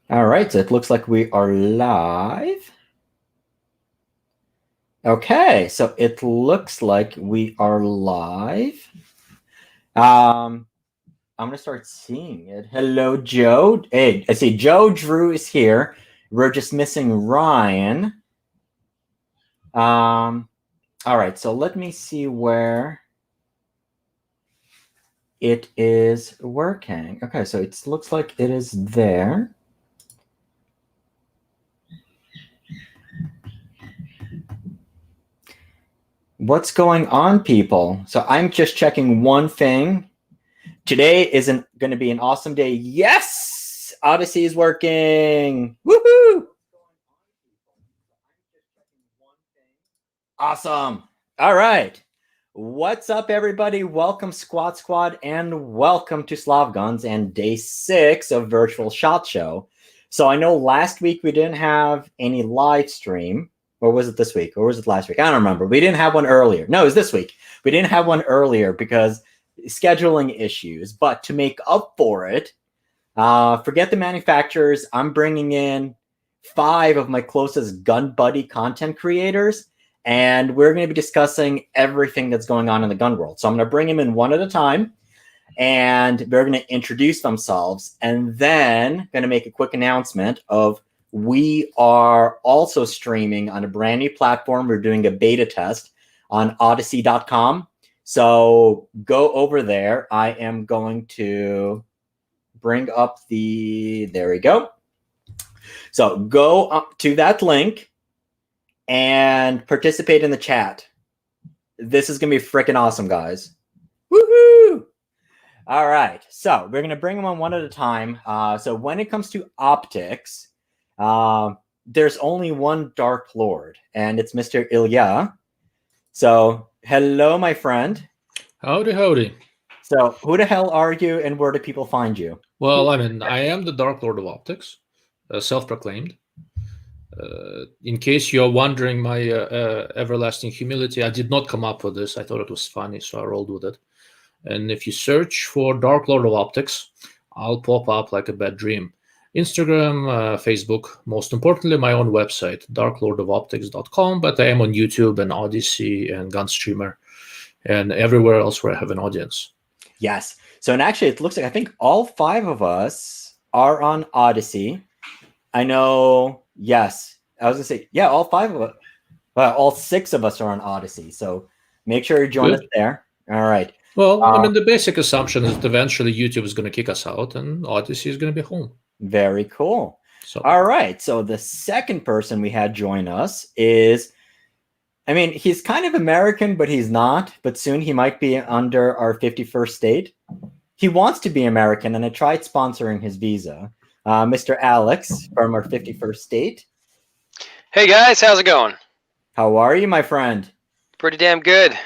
All right, so it looks like we are live. Okay, so it looks like we are live. I'm gonna start seeing it. Hello, Joe. Hey, I see Joe Drew is here. We're just missing Ryan. All right, so let me see where it is working. Okay, so it looks like it is there. What's going on, people? So I'm just checking one thing. Today isn't going to be an awesome day. Yes! Odyssey is working. Woohoo! Awesome. All right. What's up, everybody? Welcome, Squad Squad, and welcome to Slavguns and day 6 of Virtual SHOT Show. So I know last week we didn't have any live stream. Or was it this week? Or was it last week? I don't remember. We didn't have one earlier. No, it was this week. We didn't have one earlier because scheduling issues. But to make up for it, forget the manufacturers. I'm bringing in 5 of my closest gun buddy content creators, and we're going to be discussing everything that's going on in the gun world. So I'm going to bring them in one at a time, and they're going to introduce themselves, and then going to make a quick announcement of we are also streaming on a brand new platform. We're doing a beta test on Odyssey.com. So go over there. I am going to bring up there we go. So go up to that link and participate in the chat. This is going to be freaking awesome, guys. Woohoo! All right. So we're going to bring them on one at a time. So when it comes to optics, there's only one Dark Lord, and it's Mr. Ilya. So hello, my friend. Howdy, howdy. So who the hell are you, and where do people find you? Well, I mean, I am the Dark Lord of Optics, self-proclaimed. In case you're wondering my everlasting humility, I did not come up with this. I thought it was funny, so I rolled with it. And if you search for Dark Lord of Optics, I'll pop up like a bad dream. Instagram, Facebook, most importantly, my own website, darklordofoptics.com, but I am on YouTube and Odyssey and Gunstreamer and everywhere else where I have an audience. Yes. So, and actually, it looks like I think all 5 of us are on Odyssey. I know. Yes, I was gonna say, yeah, all 5 of us. All 6 of us are on Odyssey. So make sure you join us there. All right. Well, I mean, the basic assumption is that eventually YouTube is going to kick us out, and Odyssey is going to be home. Very cool. So, all right. So the second person we had join us is, I mean, he's kind of American, but he's not. But soon he might be under our 51st state. He wants to be American, and I tried sponsoring his visa. Mr. Alex from our 51st state. Hey guys, how's it going? How are you, my friend? Pretty damn good.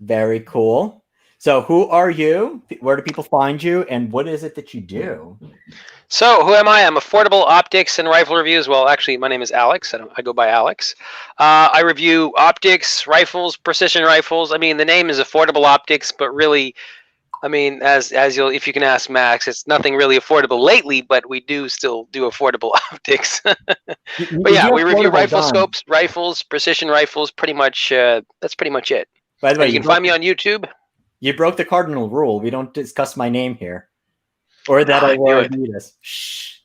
Very cool. So who are you? Where do people find you? And what is it that you do? So who am I? I'm Affordable Optics and Rifle Reviews. Well, actually, my name is Alex. I go by Alex. I review optics, rifles, precision rifles. I mean, the name is Affordable Optics, but really, I mean, as you'll, if you can ask Max, it's nothing really affordable lately, but we do still do affordable optics. But yeah, we review rifle scopes, rifles, precision rifles. Pretty much, that's pretty much it. By the way, you can find me on YouTube. You broke the cardinal rule. We don't discuss my name here, or that I will need us. Shh.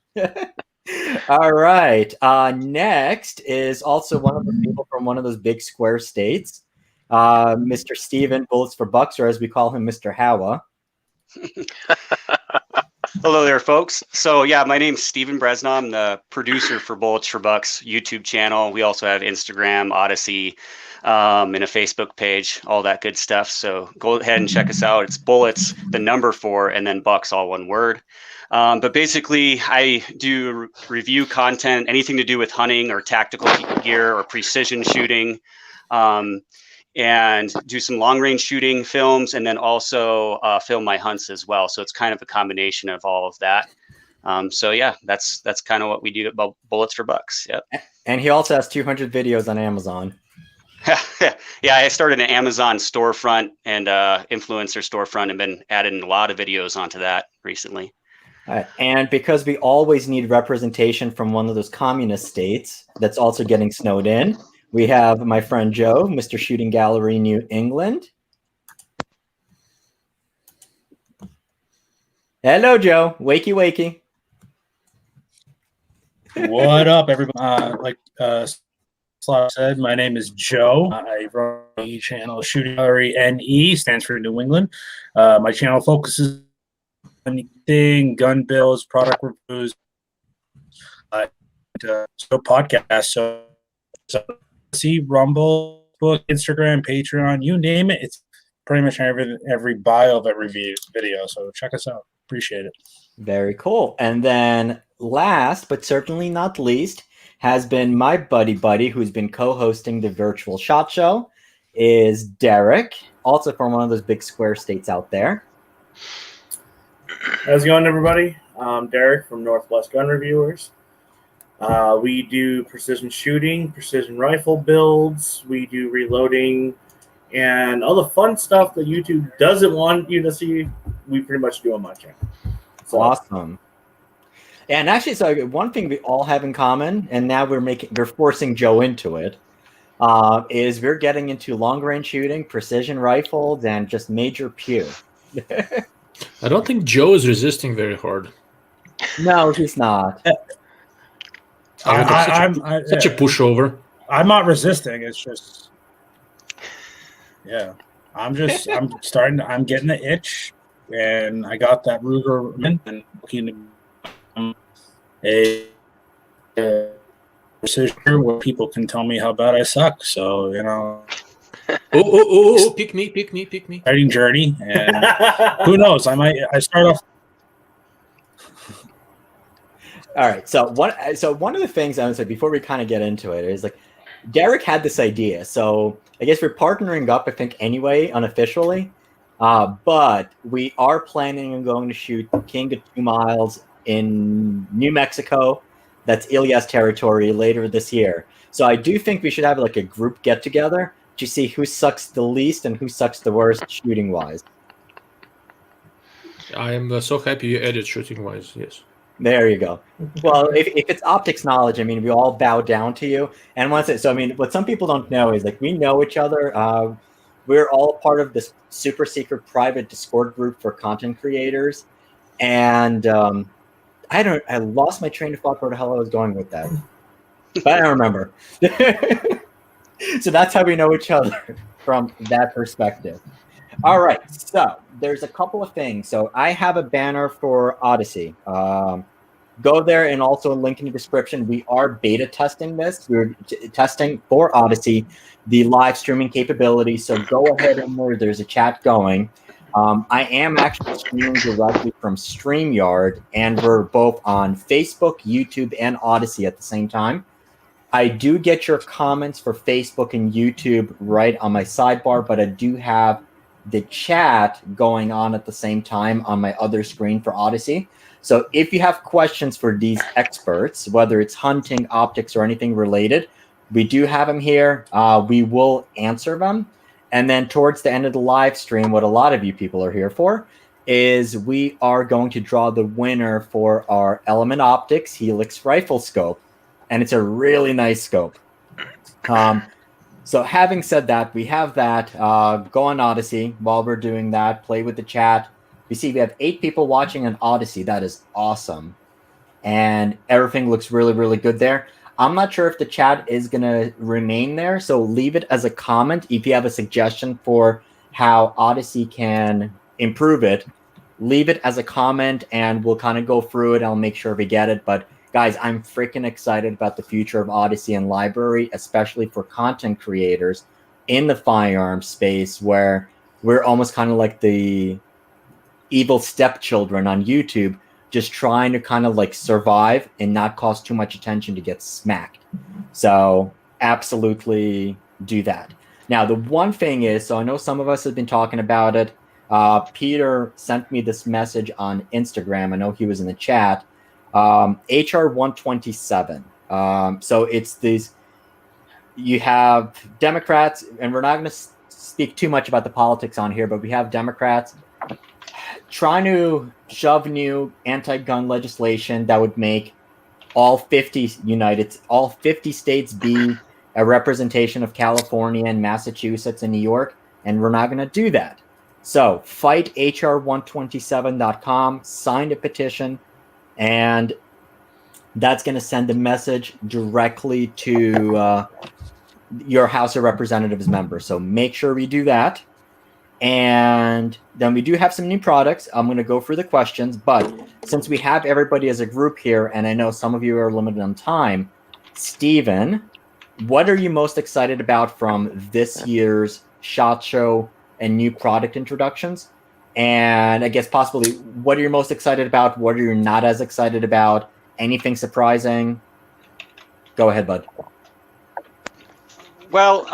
All right. Next is also one of the people from one of those big square states, Mr. Steven Bullets for Bucks, or as we call him, Mr. Howa. Hello there, folks. So yeah, my name's Steven Bresnaugh. I'm the producer for Bullets for Bucks YouTube channel. We also have Instagram, Odyssey, and a Facebook page, all that good stuff. So go ahead and check us out. It's Bullets, the number 4, and then Bucks, all one word. But basically, I do review content, anything to do with hunting or tactical gear or precision shooting. And do some long-range shooting films, and then also film my hunts as well. So it's kind of a combination of all of that. So yeah, that's kind of what we do about Bullets for Bucks. Yep. And he also has 200 videos on Amazon. Yeah, I started an Amazon storefront and influencer storefront, and been adding a lot of videos onto that recently. And because we always need representation from one of those communist states that's also getting snowed in, we have my friend Joe, Mr. Shooting Gallery, New England. Hello, Joe. Wakey, wakey. What up, everybody? Like Slav said, my name is Joe. I run a channel, Shooting Gallery NE, stands for New England. My channel focuses on anything, gun bills, product reviews, so podcasts. So see Rumble, book, Instagram, Patreon, you name it. It's pretty much every bio of every video. So check us out. Appreciate it. Very cool. And then last, but certainly not least, has been my buddy who's been co-hosting the Virtual SHOT Show, is Derek, also from one of those big square states out there. How's it going, everybody? I'm Derek from Northwest Gun Reviewers. We do precision shooting, precision rifle builds. We do reloading, and all the fun stuff that YouTube doesn't want you to see, we pretty much do on my channel. So, Awesome. And actually, so one thing we all have in common, and now we're forcing Joe into it, is we're getting into long range shooting, precision rifles, and just major pew. I don't think Joe is resisting very hard. No, he's not. Such a pushover. I'm not resisting. It's just, yeah. I'm getting the itch, and I got that Ruger and looking to a precision where people can tell me how bad I suck. So, you know. Oh, pick me. Exciting journey, and who knows? I start off. All right. So one of the things I would say before we kind of get into it is like Derek had this idea. So I guess we're partnering up, I think, anyway, unofficially. But we are planning on going to shoot King of 2 Miles in New Mexico. That's Ilias territory later this year. So I do think we should have like a group get together to see who sucks the least and who sucks the worst shooting wise. I am so happy you added shooting wise. Yes. There you go. Well, if it's optics knowledge, I mean, we all bow down to you. And I mean, what some people don't know is like we know each other. We're all part of this super secret private Discord group for content creators. And I lost my train of thought where the hell I was going with that. But I don't remember. So that's how we know each other from that perspective. All right, so there's a couple of things. So I have a banner for Odyssey. Go there, and also a link in the description. We are beta testing this. We're testing for Odyssey the live streaming capability. So go ahead and there's a chat going. I am actually streaming directly from StreamYard, and we're both on Facebook, YouTube, and Odyssey at the same time. I do get your comments for Facebook and YouTube right on my sidebar, but I do have the chat going on at the same time on my other screen for Odyssey. So if you have questions for these experts, whether it's hunting, optics, or anything related, we do have them here. We will answer them. And then towards the end of the live stream, what a lot of you people are here for is we are going to draw the winner for our Element Optics Helix rifle scope. And it's a really nice scope. So having said that, we have that. Go on Odyssey while we're doing that. Play with the chat. You see we have 8 people watching on Odyssey. That is awesome. And everything looks really, really good there. I'm not sure if the chat is going to remain there. So leave it as a comment. If you have a suggestion for how Odyssey can improve it, leave it as a comment and we'll kind of go through it. I'll make sure we get it. But guys, I'm freaking excited about the future of Odyssey and Library, especially for content creators in the firearms space where we're almost kind of like the evil stepchildren on YouTube, just trying to kind of like survive and not cause too much attention to get smacked. So absolutely do that. Now, the one thing is, so I know some of us have been talking about it. Peter sent me this message on Instagram. I know he was in the chat. HR 127. So it's these, you have Democrats, and we're not going to speak too much about the politics on here, but we have Democrats trying to shove new anti-gun legislation that would make all 50 states be a representation of California and Massachusetts and New York, and we're not going to do that. So fighthr127.com, sign a petition, and that's going to send a message directly to your House of Representatives members. So make sure we do that. And then we do have some new products. I'm going to go through the questions, but since we have everybody as a group here, and I know some of you are limited on time, Steven, what are you most excited about from this year's SHOT Show and new product introductions? And I guess possibly, what are you most excited about? What are you not as excited about? Anything surprising? Go ahead, bud. Well,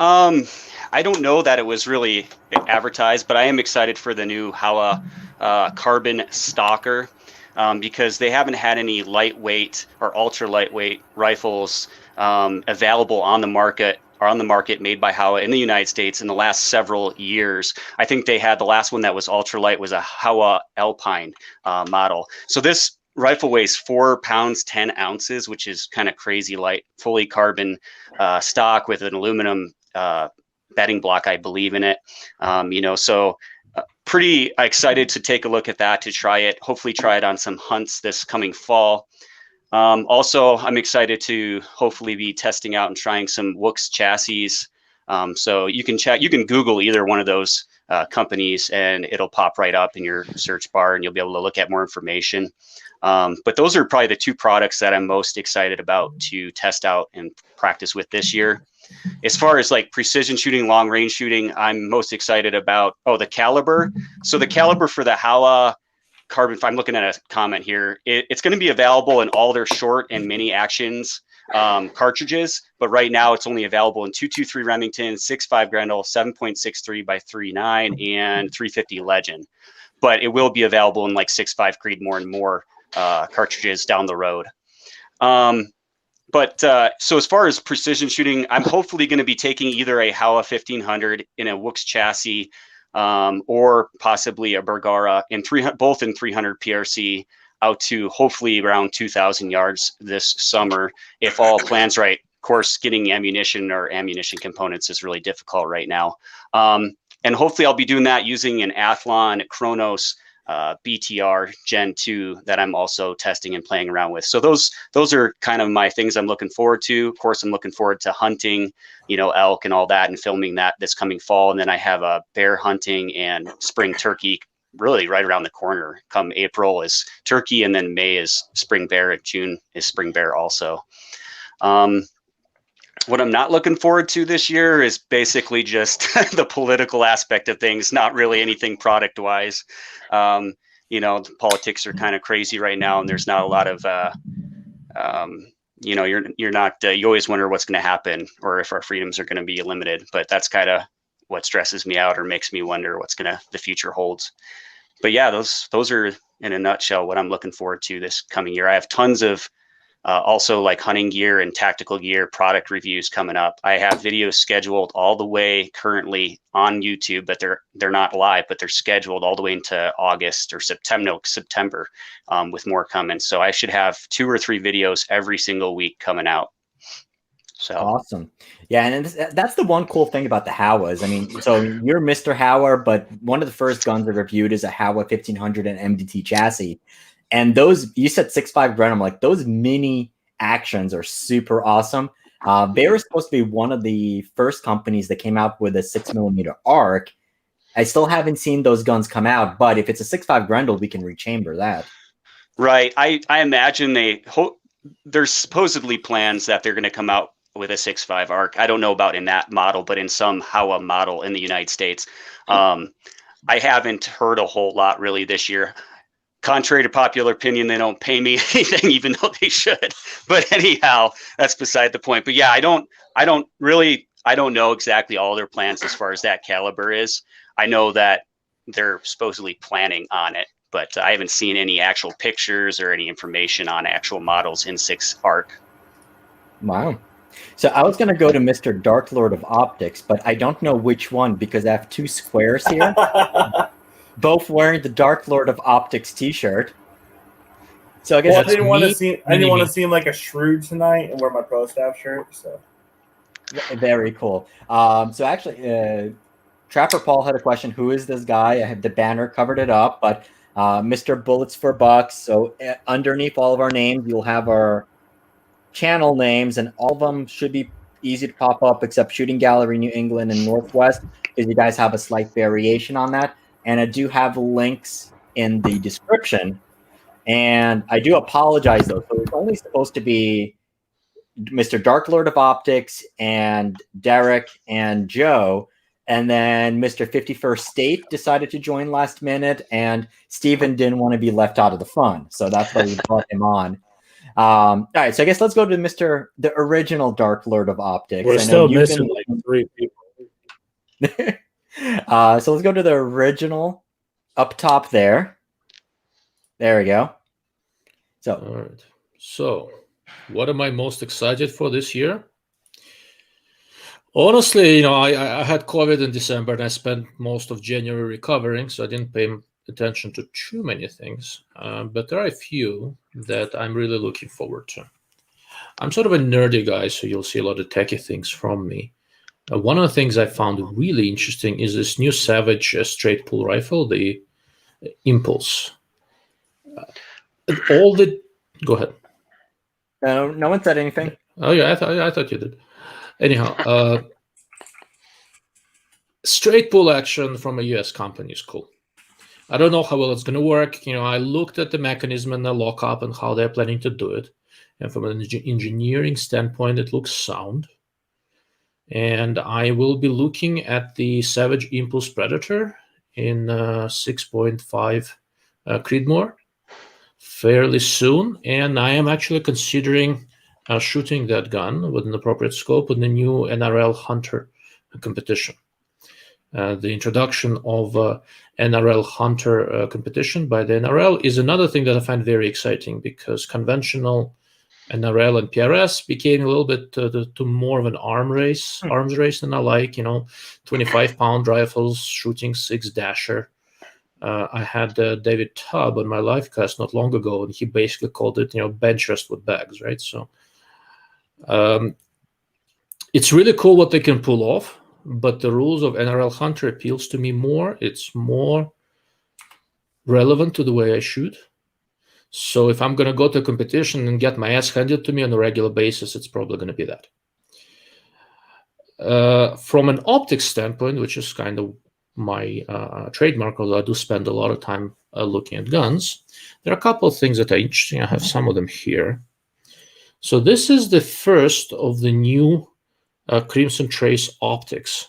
I don't know that it was really advertised, but I am excited for the new Howa Carbon Stalker because they haven't had any lightweight or ultra lightweight rifles available on the market made by Howa in the United States in the last several years. I think they had the last one that was ultralight was a Howa Alpine model. So this rifle weighs 4 pounds 10 ounces, which is kind of crazy light, fully carbon stock with an aluminum bedding block, I believe, in it. So pretty excited to take a look at that, to try it, hopefully try it on some hunts this coming fall. Also, I'm excited to hopefully be testing out and trying some WOOX chassis. So you can Google either one of those companies and it'll pop right up in your search bar and you'll be able to look at more information. But those are probably the two products that I'm most excited about to test out and practice with this year. As far as like precision shooting, long range shooting, I'm most excited about, the caliber. So the caliber for the Howa Carbon, if I'm looking at a comment here, it's going to be available in all their short and mini actions cartridges, but right now it's only available in 223 Remington, 6.5 Grendel, 7.63 by 3.9, and 350 Legend. But it will be available in like 6.5 Creedmoor and more cartridges down the road. So as far as precision shooting, I'm hopefully going to be taking either a Howa 1500 in a WOOX chassis or possibly a Bergara both in 300 PRC out to hopefully around 2,000 yards this summer, if all plans right. Of course, getting ammunition or ammunition components is really difficult right now. And hopefully I'll be doing that using an Athlon Chronos BTR Gen 2 that I'm also testing and playing around with. So those are kind of my things I'm looking forward to. Of course, I'm looking forward to hunting, elk and all that and filming that this coming fall. And then I have a bear hunting and spring turkey really right around the corner. Come April is turkey, and then May is spring bear, and June is spring bear also. What I'm not looking forward to this year is basically just the political aspect of things, not really anything product wise. The politics are kind of crazy right now, and there's not a lot of, you always wonder what's going to happen or if our freedoms are going to be limited, but that's kind of what stresses me out or makes me wonder what's the future holds. But yeah, those are in a nutshell what I'm looking forward to this coming year. I have tons of also like hunting gear and tactical gear product reviews coming up. I have videos scheduled all the way currently on YouTube, but they're not live, but they're scheduled all the way into August or September with more coming. So I should have 2 or 3 videos every single week coming out. So awesome. Yeah. And that's the one cool thing about the Howas. I mean, so you're Mr. Howa, but one of the first guns I reviewed is a Howa 1500 and MDT chassis. And those, you said 6.5 Grendel, like those mini actions are super awesome. They were supposed to be one of the first companies that came out with a 6mm arc. I still haven't seen those guns come out, but if it's a 6.5 Grendel, we can rechamber that. Right. I imagine there's supposedly plans that they're going to come out with a 6.5 arc. I don't know about in that model, but in some Howa model in the United States. I haven't heard a whole lot really this year. Contrary to popular opinion, they don't pay me anything, even though they should. But anyhow, that's beside the point. But yeah, I don't know exactly all their plans as far as that caliber is. I know that they're supposedly planning on it, but I haven't seen any actual pictures or any information on actual models in 6 arc. Wow. So I was going to go to Mr. Dark Lord of Optics, but I don't know which one because I have 2 squares here. both wearing the Dark Lord of Optics T-shirt. So I guess Well, I that's didn't want to me, seem. I didn't want me. to seem like a shrew tonight and wear my pro staff shirt. So very cool. So actually, Trapper Paul had a question. Who is this guy? I have the banner covered it up, but Mr. Bullets for Bucks. So underneath all of our names, you'll have our channel names, and all of them should be easy to pop up, except Shooting Gallery New England and Northwest, because you guys have a slight variation on that. And I do have links in the description. And I do apologize, though. So it's only supposed to be Mr. Dark Lord of Optics and Derek and Joe. And then Mr. 51st State decided to join last minute, and Steven didn't want to be left out of the fun. So that's why we brought him on. All right, so I guess let's go to the original Dark Lord of Optics. We're still missing like 3 people. So let's go to the original up top there. There we go. So, All right. So, what am I most excited for this year? Honestly, I had COVID in December and I spent most of January recovering, so I didn't pay attention to too many things. But there are a few that I'm really looking forward to. I'm sort of a nerdy guy, so you'll see a lot of techie things from me. One of the things I found really interesting is this new Savage straight pull rifle, the Impulse. Go ahead. no one said anything. Oh yeah, I thought you did. Anyhow, straight pull action from a US company is cool. I don't know how well it's going to work. I looked at the mechanism and the lockup and how they're planning to do it. And from an engineering standpoint, it looks sound. And I will be looking at the Savage Impulse Predator in 6.5 Creedmoor fairly soon. And I am actually considering shooting that gun with an appropriate scope in the new NRL Hunter competition. The introduction of NRL Hunter competition by the NRL is another thing that I find very exciting, because conventional NRL and PRS became a little bit to more of an arms race than I like. 25-pound rifles shooting 6-dasher. I had David Tubb on my live cast not long ago, and he basically called it, bench rest with bags, right? So it's really cool what they can pull off. But the rules of NRL Hunter appeals to me more. It's more relevant to the way I shoot. So if I'm going to go to a competition and get my ass handed to me on a regular basis, it's probably going to be that. From an optics standpoint, which is kind of my trademark, although I do spend a lot of time looking at guns, there are a couple of things that are interesting. I have some of them here. So this is the first of the new Crimson Trace optics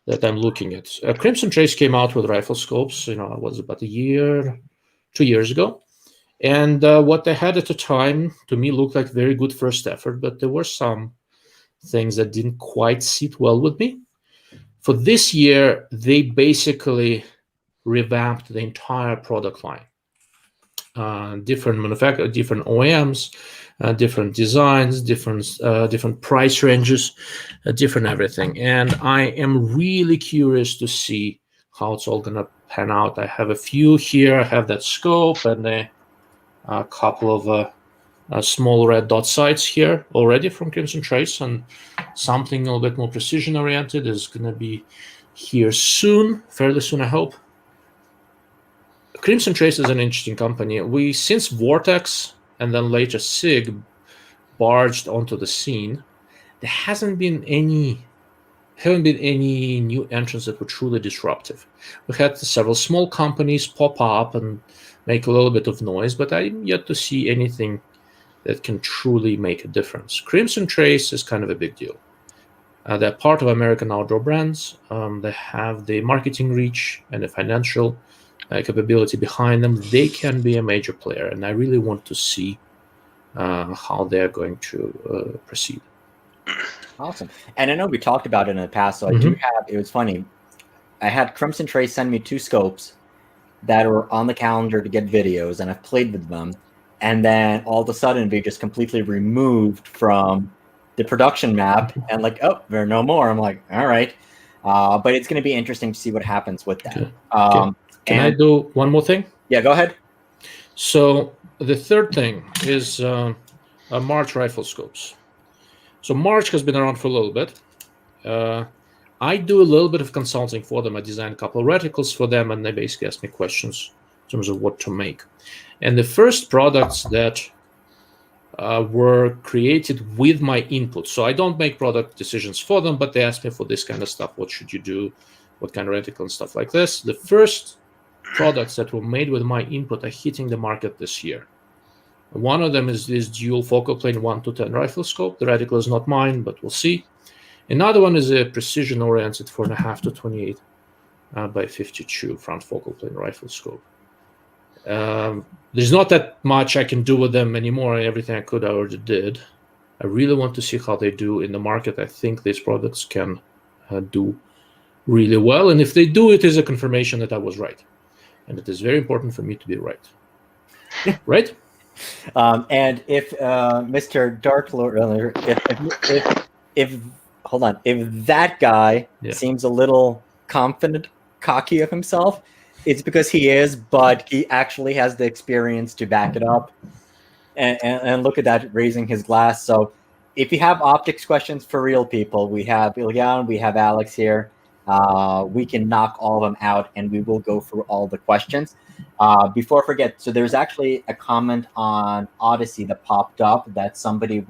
that I'm looking at. Crimson Trace came out with rifle scopes, it was about 2 years ago. And what they had at the time, to me, looked like very good first effort, but there were some things that didn't quite sit well with me. For this year, they basically revamped the entire product line. Different manufacturers, different OEMs, different designs, different price ranges, different everything. And I am really curious to see how it's all going to pan out. I have a few here. I have that scope and a couple of small red dot sights here already from Crimson Trace, and something a little bit more precision oriented is going to be here soon, fairly soon, I hope. Crimson Trace is an interesting company. Since Vortex and then later SIG barged onto the scene, there haven't been any new entrants that were truly disruptive. We had several small companies pop up and make a little bit of noise, but I'm yet to see anything that can truly make a difference. Crimson Trace is kind of a big deal. They're part of American Outdoor Brands. They have the marketing reach and the financial capability behind them. They can be a major player, and I really want to see how they're going to proceed. Awesome. And I know we talked about it in the past, so I do have, it was funny, I had Crimson Trace send me 2 scopes that were on the calendar to get videos, and I've played with them, and then all of a sudden they just completely removed from the production map, and like, oh, there are no more. I'm like, all right. But it's going to be interesting to see what happens with that. Okay. Can I do one more thing? Yeah, go ahead. So the third thing is March rifle scopes. So March has been around for a little bit. I do a little bit of consulting for them. I design a couple of reticles for them, and they basically ask me questions in terms of what to make. And the first products that were created with my input. So I don't make product decisions for them, but they ask me for this kind of stuff. What should you do? What kind of reticle and stuff like this. The first products that were made with my input are hitting the market this year. One of them is this dual focal plane 1-10 rifle scope. The reticle is not mine, but we'll see. Another one is a precision-oriented 4.5 to 28 by 52 front focal plane rifle scope. There's not that much I can do with them anymore. Everything I could, I already did. I really want to see how they do in the market. I think these products can do really well. And if they do, it is a confirmation that I was right. And it is very important for me to be right. Right? And if Mr. Dark Lord, if hold on, if that guy seems a little confident, cocky of himself, it's because he is, but he actually has the experience to back it up. And look at that, raising his glass. So if you have optics questions for real people, we have Ilyan, we have Alex here. We can knock all of them out, and we will go through all the questions. Before I forget, so there's actually a comment on Odyssey that popped up that somebody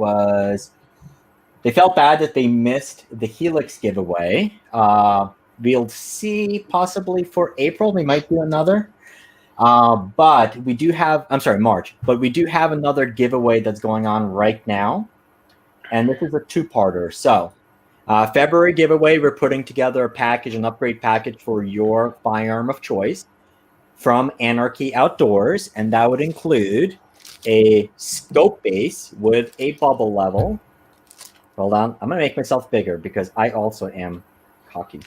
they felt bad that they missed the Helix giveaway. We'll see possibly for April, we might do another. But we do have, March, but we do have another giveaway that's going on right now. And this is a two-parter. So February giveaway, we're putting together a package, an upgrade package for your firearm of choice from Anarchy Outdoors. And that would include a scope base with a bubble level. Hold on, I'm gonna make myself bigger because I also am cocky.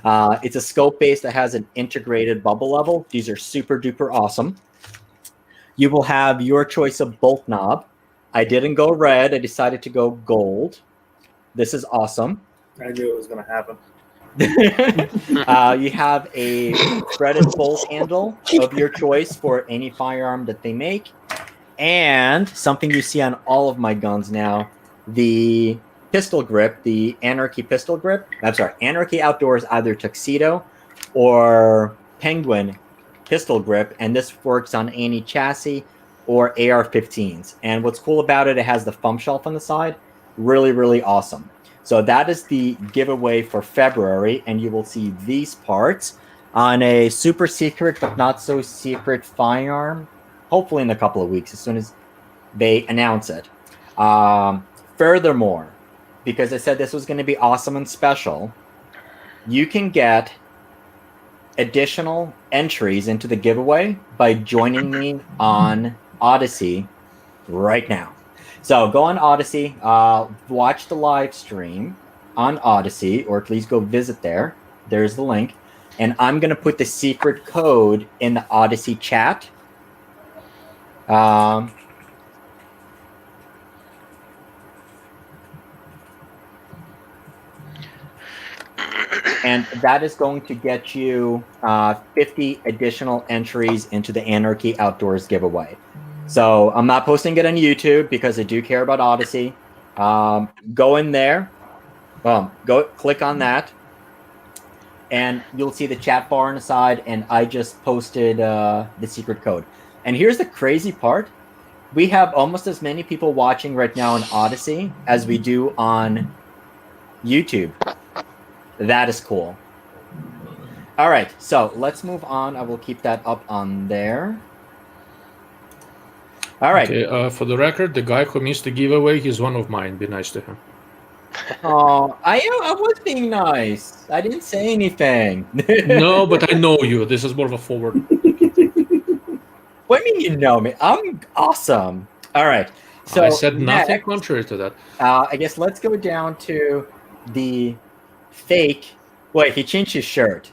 It's a scope base that has an integrated bubble level. These are super duper awesome. You will have your choice of bolt knob. I didn't go red, I decided to go gold. This is awesome. I knew it was going to happen. You have a threaded bolt handle of your choice for any firearm that they make. And something you see on all of my guns now, the pistol grip, the Anarchy pistol grip. Anarchy Outdoors, either Tuxedo or Penguin pistol grip. And this works on any chassis or AR-15s. And what's cool about it, it has the thumb shelf on the side. Really, really awesome. So that is the giveaway for February, and you will see these parts on a super secret but not so secret firearm, hopefully in a couple of weeks, as soon as they announce it. Furthermore, because I said this was going to be awesome and special, you can get additional entries into the giveaway by joining me on Odyssey right now. So go on Odyssey, watch the live stream on Odyssey, or please go visit there. There's the link. And I'm going to put the secret code in the Odyssey chat. And that is going to get you 50 additional entries into the Anarchy Outdoors giveaway. So I'm not posting it on YouTube because I do care about Odyssey. Go in there. Go click on that. And you'll see the chat bar on the side. And I just posted the secret code. And here's the crazy part. We have almost as many people watching right now on Odyssey as we do on YouTube. That is cool. All right, so let's move on. I will keep that up on there. All right. Okay, for the record, the guy who missed the giveaway, he's one of mine. Be nice to him. Oh, I was being nice. I didn't say anything. No, but I know you. This is more of a forward. What do you mean you know me? I'm awesome. All right. So I said nothing next, contrary to that. I guess let's go down to the fake. Wait, he changed his shirt.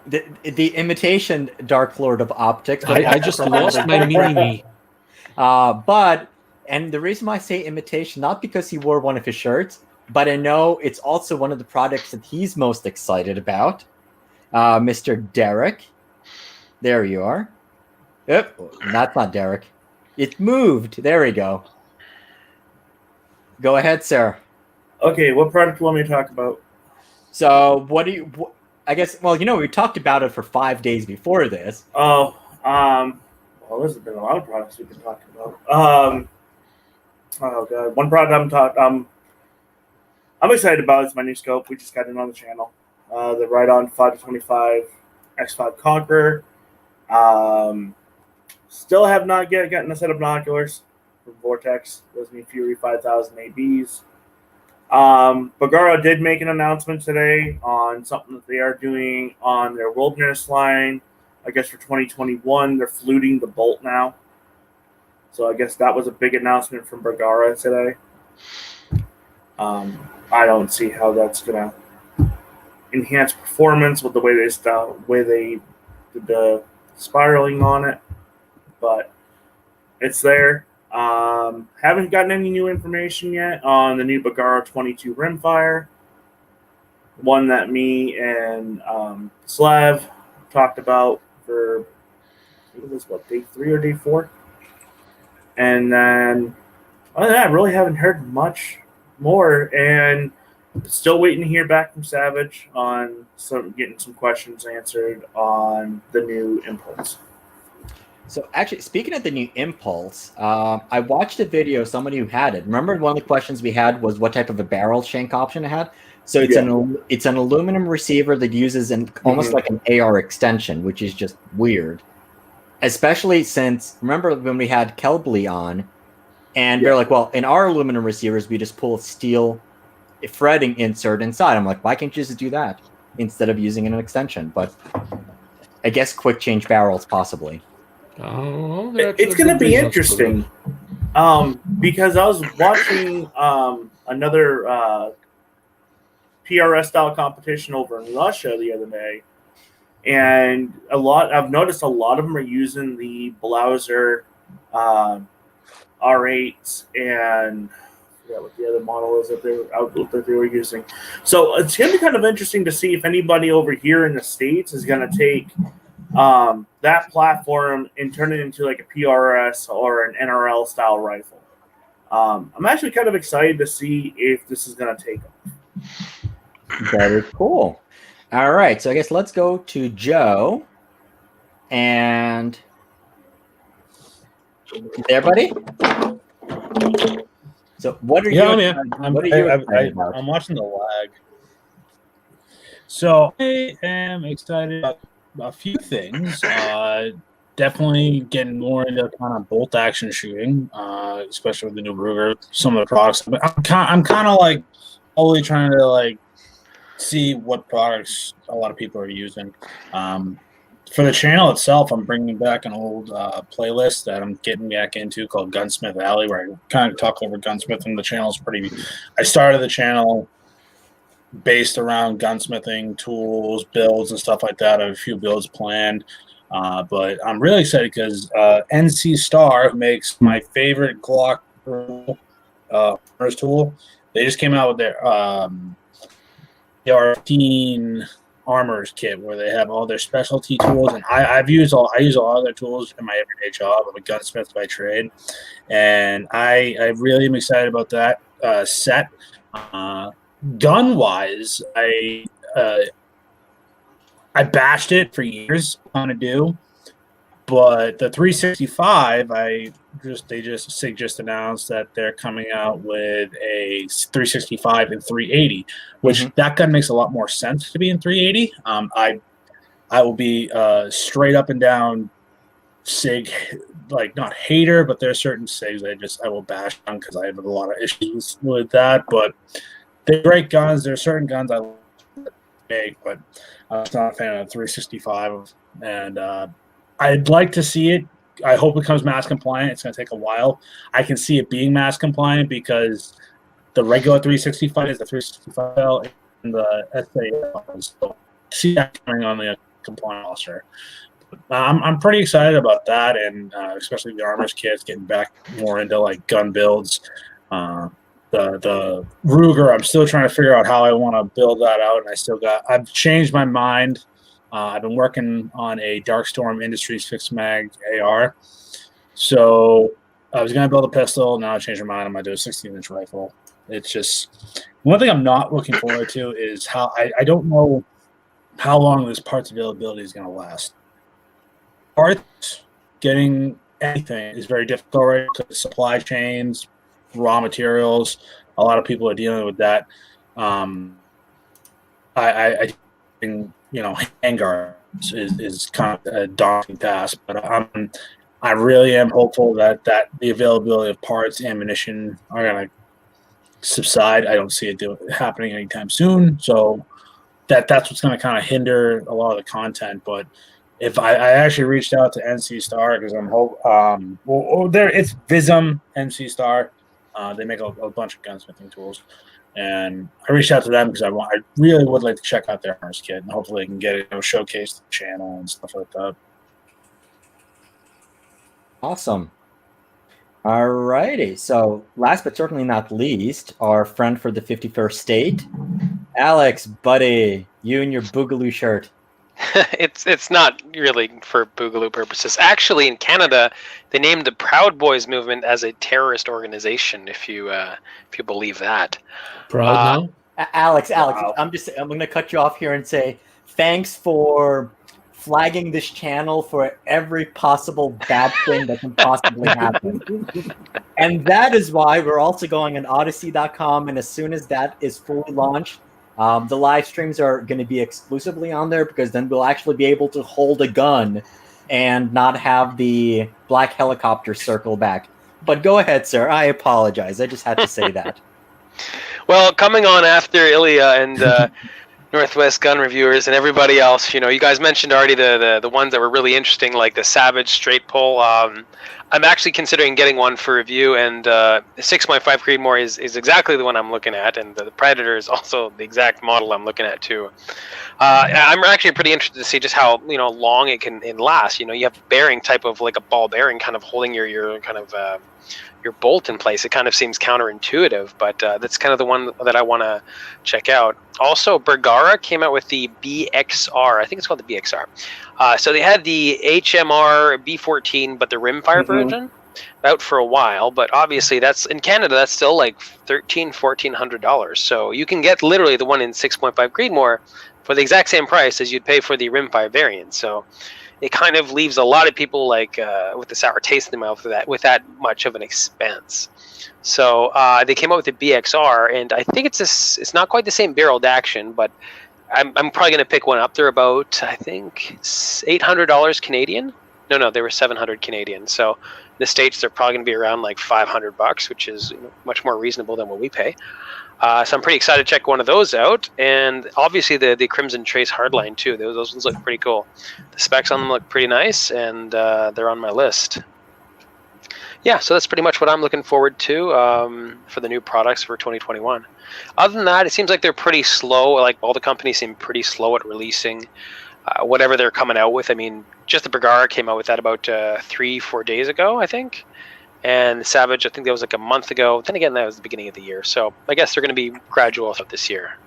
The imitation Dark Lord of Optics. I just lost my mini-me. And the reason why I say imitation, not because he wore one of his shirts, but I know it's also one of the products that he's most excited about. Mr. Derek. There you are. Yep, that's not Derek. It moved. There we go. Go ahead, sir. Okay, what product do you want me to talk about? So, what do you? I guess. Well, we talked about it for 5 days before this. Oh, well, there's been a lot of products we've been talking about. Oh god, one product I'm excited about is my new scope. We just got it on the channel. The Rhydon 5-25 X5 Conqueror. Still have not yet gotten a set of binoculars from Vortex. Those new Fury 5000 ABs. Bagara did make an announcement today on something that they are doing on their Wilderness line. I guess for 2021, they're fluting the bolt now. So I guess that was a big announcement from Bagara today. I don't see how that's gonna enhance performance with the way they did the spiraling on it, but it's there. Haven't gotten any new information yet on the new Bagara 22 rimfire, one that me and Slav talked about for day 3 or day 4, and then other than that, I really haven't heard much more, and still waiting to hear back from Savage on getting some questions answered on the new Impulse. So actually, speaking of the new Impulse, I watched a video of somebody who had it. Remember, one of the questions we had was what type of a barrel shank option it had. So it's an aluminum receiver that uses almost like an AR extension, which is just weird. Especially since, remember when we had Kelbley on, and they're like, well, in our aluminum receivers, we just pull a steel threading insert inside. I'm like, why can't you just do that instead of using an extension? But I guess quick change barrels possibly. Oh, it's going to be interesting because I was watching another PRS style competition over in Russia the other day, and I've noticed a lot of them are using the Blauser R8s, and I forgot what the other model is that they were using. So it's going to be kind of interesting to see if anybody over here in the States is going to take that platform and turn it into like a PRS or an NRL style rifle. I'm actually kind of excited to see if this is going to take off. Very cool. All right, so I guess let's go to Joe. And there, buddy. So what are you? I'm watching the lag. So I am excited about a few things. Definitely getting more into kind of bolt action shooting, especially with the new Ruger. Some of the products, but I'm kind of like only trying to like see what products a lot of people are using. For the channel itself, I'm bringing back an old playlist that I'm getting back into called Gunsmith Alley, where I kind of talk over gunsmithing. The channel's I started the channel based around gunsmithing tools, builds, and stuff like that. I have a few builds planned, but I'm really excited because NC Star, who makes my favorite Glock tool, they just came out with their AR-15 Armors kit, where they have all their specialty tools, and I use a lot of their tools in my everyday job. I'm a gunsmith by trade, and I really am excited about that set. Gun wise, I bashed it for years on a do, but the 365, they just announced that they're coming out with a 365 and 380, which that gun makes a lot more sense to be in 380. I will be straight up and down SIG, like not hater, but there are certain SIGs I will bash on because I have a lot of issues with that. But they're great guns. There are certain guns I make, but I'm not a fan of 365, and I'd like to see it. I hope it becomes mass compliant. It's going to take a while. I can see it being mass compliant because the regular 365 is the 365L and the SA. So see that coming on the compliant roster. I'm pretty excited about that, and especially the Armors kits, getting back more into like gun builds. The Ruger, I'm still trying to figure out how I want to build that out, and I've changed my mind I've been working on a Darkstorm Industries fixed mag AR. So I was going to build a pistol. Now I changed my mind. I'm going to do a 16-inch rifle. It's just one thing I'm not looking forward to is how I don't know how long this parts availability is going to last. Parts, getting anything is very difficult right now. Supply chains, raw materials, a lot of people are dealing with that. I think, handguards is kind of a daunting task, but I really am hopeful that the availability of parts, ammunition are going to subside. I don't see it happening anytime soon, so that's what's going to kind of hinder a lot of the content. But if I actually reached out to NC Star because it's Vism NC Star. They make a bunch of gunsmithing tools, and I reached out to them because I really would like to check out their harness kit, and hopefully I can get it showcased to the channel and stuff like that. Awesome. All righty. So last but certainly not least, our friend for the 51st state, Alex, buddy, you and your Boogaloo shirt. It's not really for Boogaloo purposes. Actually, in Canada, they named the Proud Boys movement as a terrorist organization. If you believe that. Proud now? Alex, Wow. I'm going to cut you off here and say thanks for flagging this channel for every possible bad thing that can possibly happen. And that is why we're also going on Odyssey.com. And as soon as that is fully launched, the live streams are going to be exclusively on there, because then we'll actually be able to hold a gun and not have the black helicopter circle back. But go ahead, sir. I apologize. I just had to say that. Well, coming on after Ilya and Northwest Gun Reviewers and everybody else, you guys mentioned already the ones that were really interesting, like the Savage straight pull. I'm actually considering getting one for review, and 6.5 Creedmoor is exactly the one I'm looking at, and the Predator is also the exact model I'm looking at too. I'm actually pretty interested to see just how long it can last. You have bearing type of like a ball bearing kind of holding your kind of your bolt in place. It kind of seems counterintuitive, but that's kind of the one that I want to check out. Also, Bergara came out with the BXR. I think it's called the BXR. So they had the HMR B14, but the rimfire version out for a while. But obviously, that's in Canada. That's still like $1,400. So you can get literally the one in 6.5 Creedmoor for the exact same price as you'd pay for the rimfire variant. So it kind of leaves a lot of people like with the sour taste in their mouth with that much of an expense. So they came out with the BXR, and I think it's not quite the same barreled action, but I'm probably going to pick one up. They're about, I think, $800 Canadian. No, they were $700 Canadian. So in the States, they're probably going to be around like $500, which is much more reasonable than what we pay. So I'm pretty excited to check one of those out. And obviously the Crimson Trace Hardline too. Those ones look pretty cool. The specs on them look pretty nice, and they're on my list. Yeah, so that's pretty much what I'm looking forward to for the new products for 2021. Other than that, it seems like they're pretty slow. Like all the companies seem pretty slow at releasing whatever they're coming out with. I mean, just the Bergara came out with that about 3-4 days ago, I think. And Savage, I think that was like a month ago. Then again, that was the beginning of the year. So I guess they're going to be gradual throughout this year.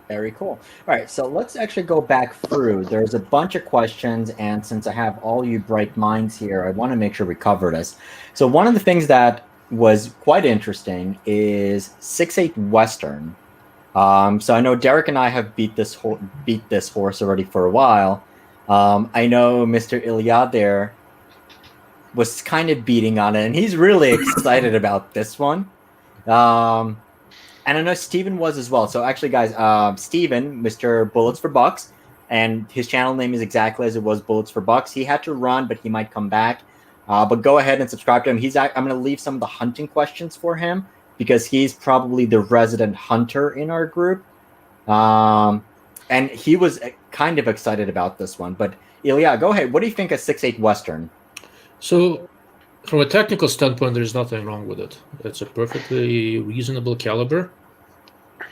Very cool. All right, so let's actually go back through. There's a bunch of questions, and since I have all you bright minds here, I want to make sure we cover this. So one of the things that was quite interesting is 6.8 Western. So I know Derek and I have beat this horse already for a while. I know Mr. Ilya there was kind of beating on it, and he's really excited about this one. And I know Steven was as well. So actually, guys, Steven, Mr. Bullets for Bucks, and his channel name is exactly as it was, Bullets for Bucks. He had to run, but he might come back. But go ahead and subscribe to him. I'm going to leave some of the hunting questions for him, because he's probably the resident hunter in our group. And he was kind of excited about this one. But Ilya, go ahead. What do you think of 6.8 Western? So, from a technical standpoint, there's nothing wrong with it. It's a perfectly reasonable caliber,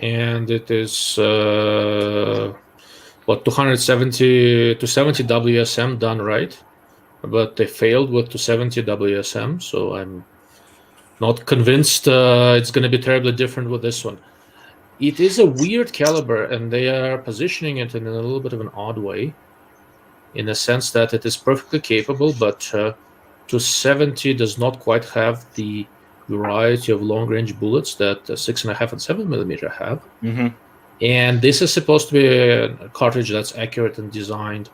and it is 270 to 70 WSM done right, but they failed with 270 WSM. So I'm not convinced it's going to be terribly different with this one. It is a weird caliber, and they are positioning it in a little bit of an odd way. in the sense that it is perfectly capable, but to 70 does not quite have the variety of long-range bullets that 6.5 and 7mm have. Mm-hmm. And this is supposed to be a cartridge that's accurate and designed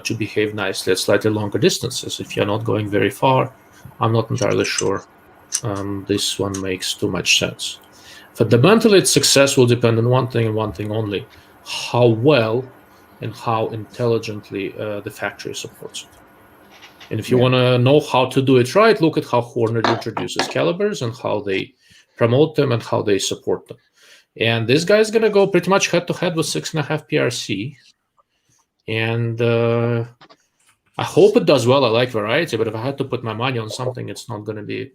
to behave nicely at slightly longer distances. If you're not going very far, I'm not entirely sure this one makes too much sense. Fundamentally, its success will depend on one thing and one thing only: how well and how intelligently the factory supports it. And if you want to know how to do it right, look at how Hornady introduces calibers and how they promote them and how they support them. And this guy's going to go pretty much head-to-head with 6.5 PRC. And I hope it does well. I like variety, but if I had to put my money on something, it's not going to be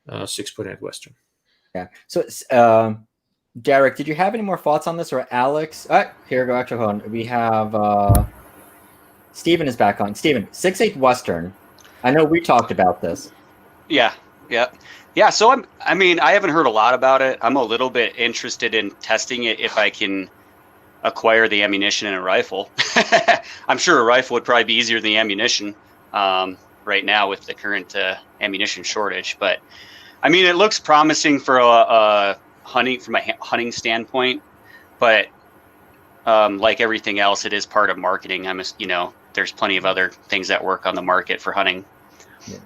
6.8 Western. Yeah. So, Derek, did you have any more thoughts on this, or Alex? Here we go. Actually, hold on. We have Steven is back on. Steven, 6.8 Western. I know we talked about this. Yeah. So I haven't heard a lot about it. I'm a little bit interested in testing it if I can acquire the ammunition in a rifle. I'm sure a rifle would probably be easier than the ammunition right now with the current ammunition shortage. But I mean, it looks promising for a hunting standpoint. But like everything else, it is part of marketing. There's plenty of other things that work on the market for hunting. Yeah.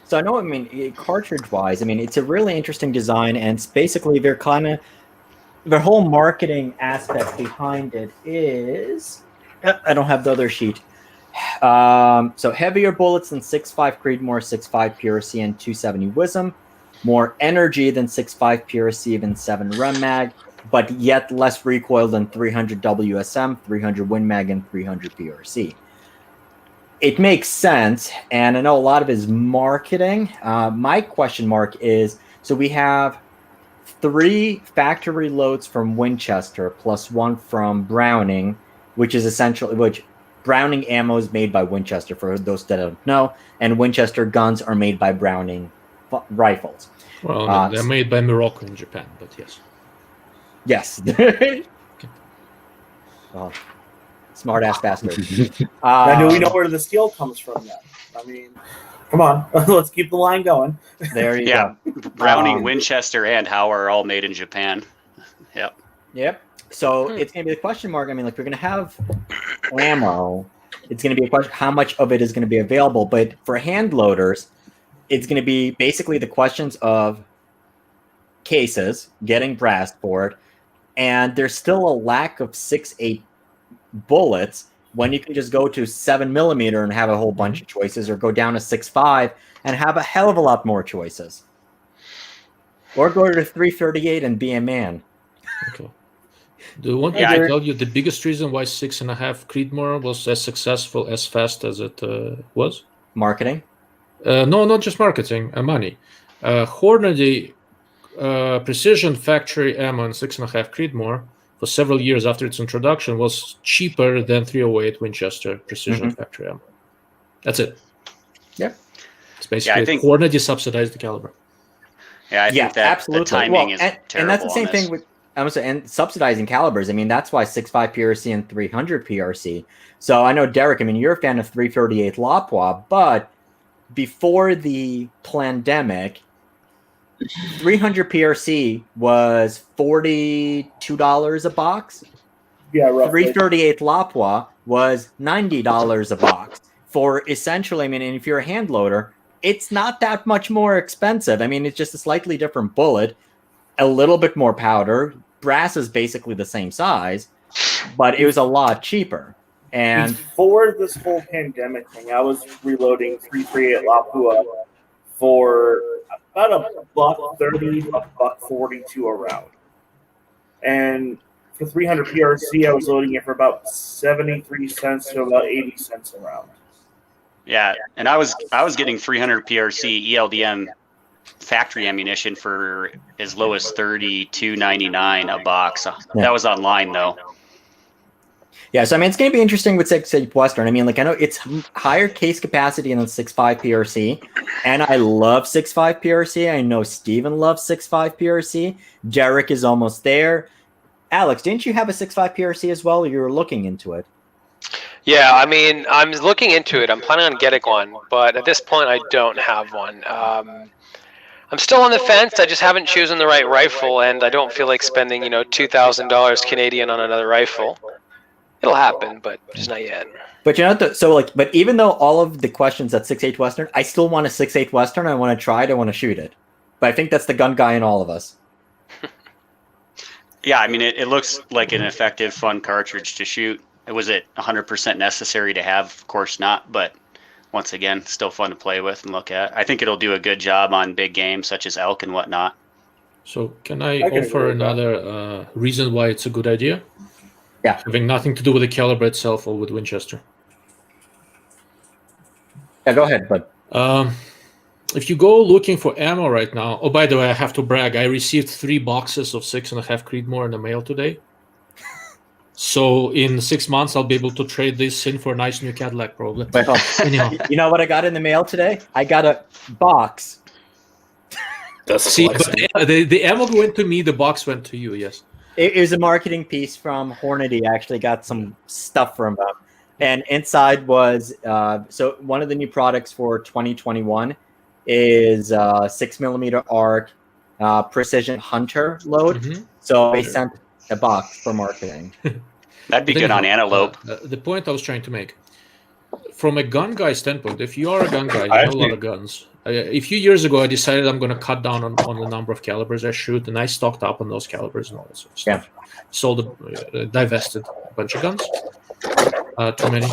So I know, cartridge-wise, it's a really interesting design, and it's basically their whole marketing aspect behind it is, I don't have the other sheet. So heavier bullets than 6.5 Creedmoor, 6.5 PRC, and 270 WSM, more energy than 6.5 PRC and 7 Rem Mag, but yet less recoil than 300 WSM, 300 Win Mag, and 300 PRC. It makes sense, and I know a lot of it is marketing. My question mark is, so we have 3 factory loads from Winchester plus 1 from Browning, which Browning ammo is made by Winchester, for those that don't know, and Winchester guns are made by Browning rifles. Well, they're made by Morocco in Japan, but yes. Yes. Well, smart ass bastard. Now, do we know where the steel comes from yet? Come on, let's keep the line going. There you go. Browning, Winchester, and Hauer are all made in Japan. Yep. So it's going to be the question mark. We're going to have ammo. It's going to be a question how much of it is going to be available. But for hand loaders, it's going to be basically the questions of cases, getting brass for it, and there's still a lack of 6.8 bullets when you can just go to 7mm and have a whole bunch of choices, or go down to 6.5 and have a hell of a lot more choices, or go to 338 and be a man. Okay. Do you want me to tell you the biggest reason why 6.5 Creedmoor was as successful, as fast as it was? Marketing? No, not just marketing, money. Hornady precision factory ammo in 6.5 Creedmoor for several years after its introduction was cheaper than 308 Winchester precision factory ammo. That's it. Yep. It's basically Hornady subsidized the caliber. Yeah, I think that absolutely. The timing is terrible. And that's the same thing with and subsidizing calibers. That's why 6.5 PRC and 300 PRC. So I know, Derek, you're a fan of 338 Lapua, but before the pandemic, 300 PRC was $42 a box. Yeah, roughly. 338 Lapua was $90 a box. For essentially, and if you're a hand loader, it's not that much more expensive. It's just a slightly different bullet, a little bit more powder. Brass is basically the same size, but it was a lot cheaper. And before this whole pandemic thing, I was reloading 338 Lapua for about $1.30, $1.42 a round. And for 300 PRC, I was loading it for about 73 cents to about 80 cents a round. Yeah, and I was getting 300 PRC ELDM factory ammunition for as low as $32.99 a box. That was online though. Yeah, so it's going to be interesting with 6.8 Western. I know it's higher case capacity than 6.5 PRC, and I love 6.5 PRC. I know Steven loves 6.5 PRC. Derek is almost there. Alex, didn't you have a 6.5 PRC as well? Or you were looking into it? Yeah, I mean, I'm looking into it. I'm planning on getting one, but at this point, I don't have one. I'm still on the fence. I just haven't chosen the right rifle, and I don't feel like spending, $2,000 Canadian on another rifle. It'll happen, but just not yet. But but even though all of the questions at 6.8 Western, I still want a 6.8 Western. I want to try it. I want to shoot it. But I think that's the gun guy in all of us. Yeah, I mean, it looks like an effective, fun cartridge to shoot. Was it 100% necessary to have? Of course not, but once again, still fun to play with and look at. I think it'll do a good job on big game such as elk and whatnot. So can I can offer agree with that. another reason why it's a good idea? Yeah. Having nothing to do with the caliber itself or with Winchester. Yeah, go ahead, bud. If you go looking for ammo right now, oh, by the way, I have to brag. I received 3 boxes of 6.5 Creedmoor in the mail today. So in 6 months, I'll be able to trade this in for a nice new Cadillac, probably. Wait, hold on. Anyhow, You know what I got in the mail today? I got a box. That's see, but the ammo went to me, the box went to you, yes. It was a marketing piece from Hornady. I actually got some stuff from them. And inside was, so one of the new products for 2021 is 6mm ARC Precision Hunter load. Mhm. So they sent a box for marketing. That'd be good on antelope. The point I was trying to make, from a gun guy standpoint, if you are a gun guy, you know a lot of guns. A few years ago, I decided I'm going to cut down on the number of calibers I shoot, and I stocked up on those calibers and all that sort of stuff. Sold, divested a bunch of guns, too many.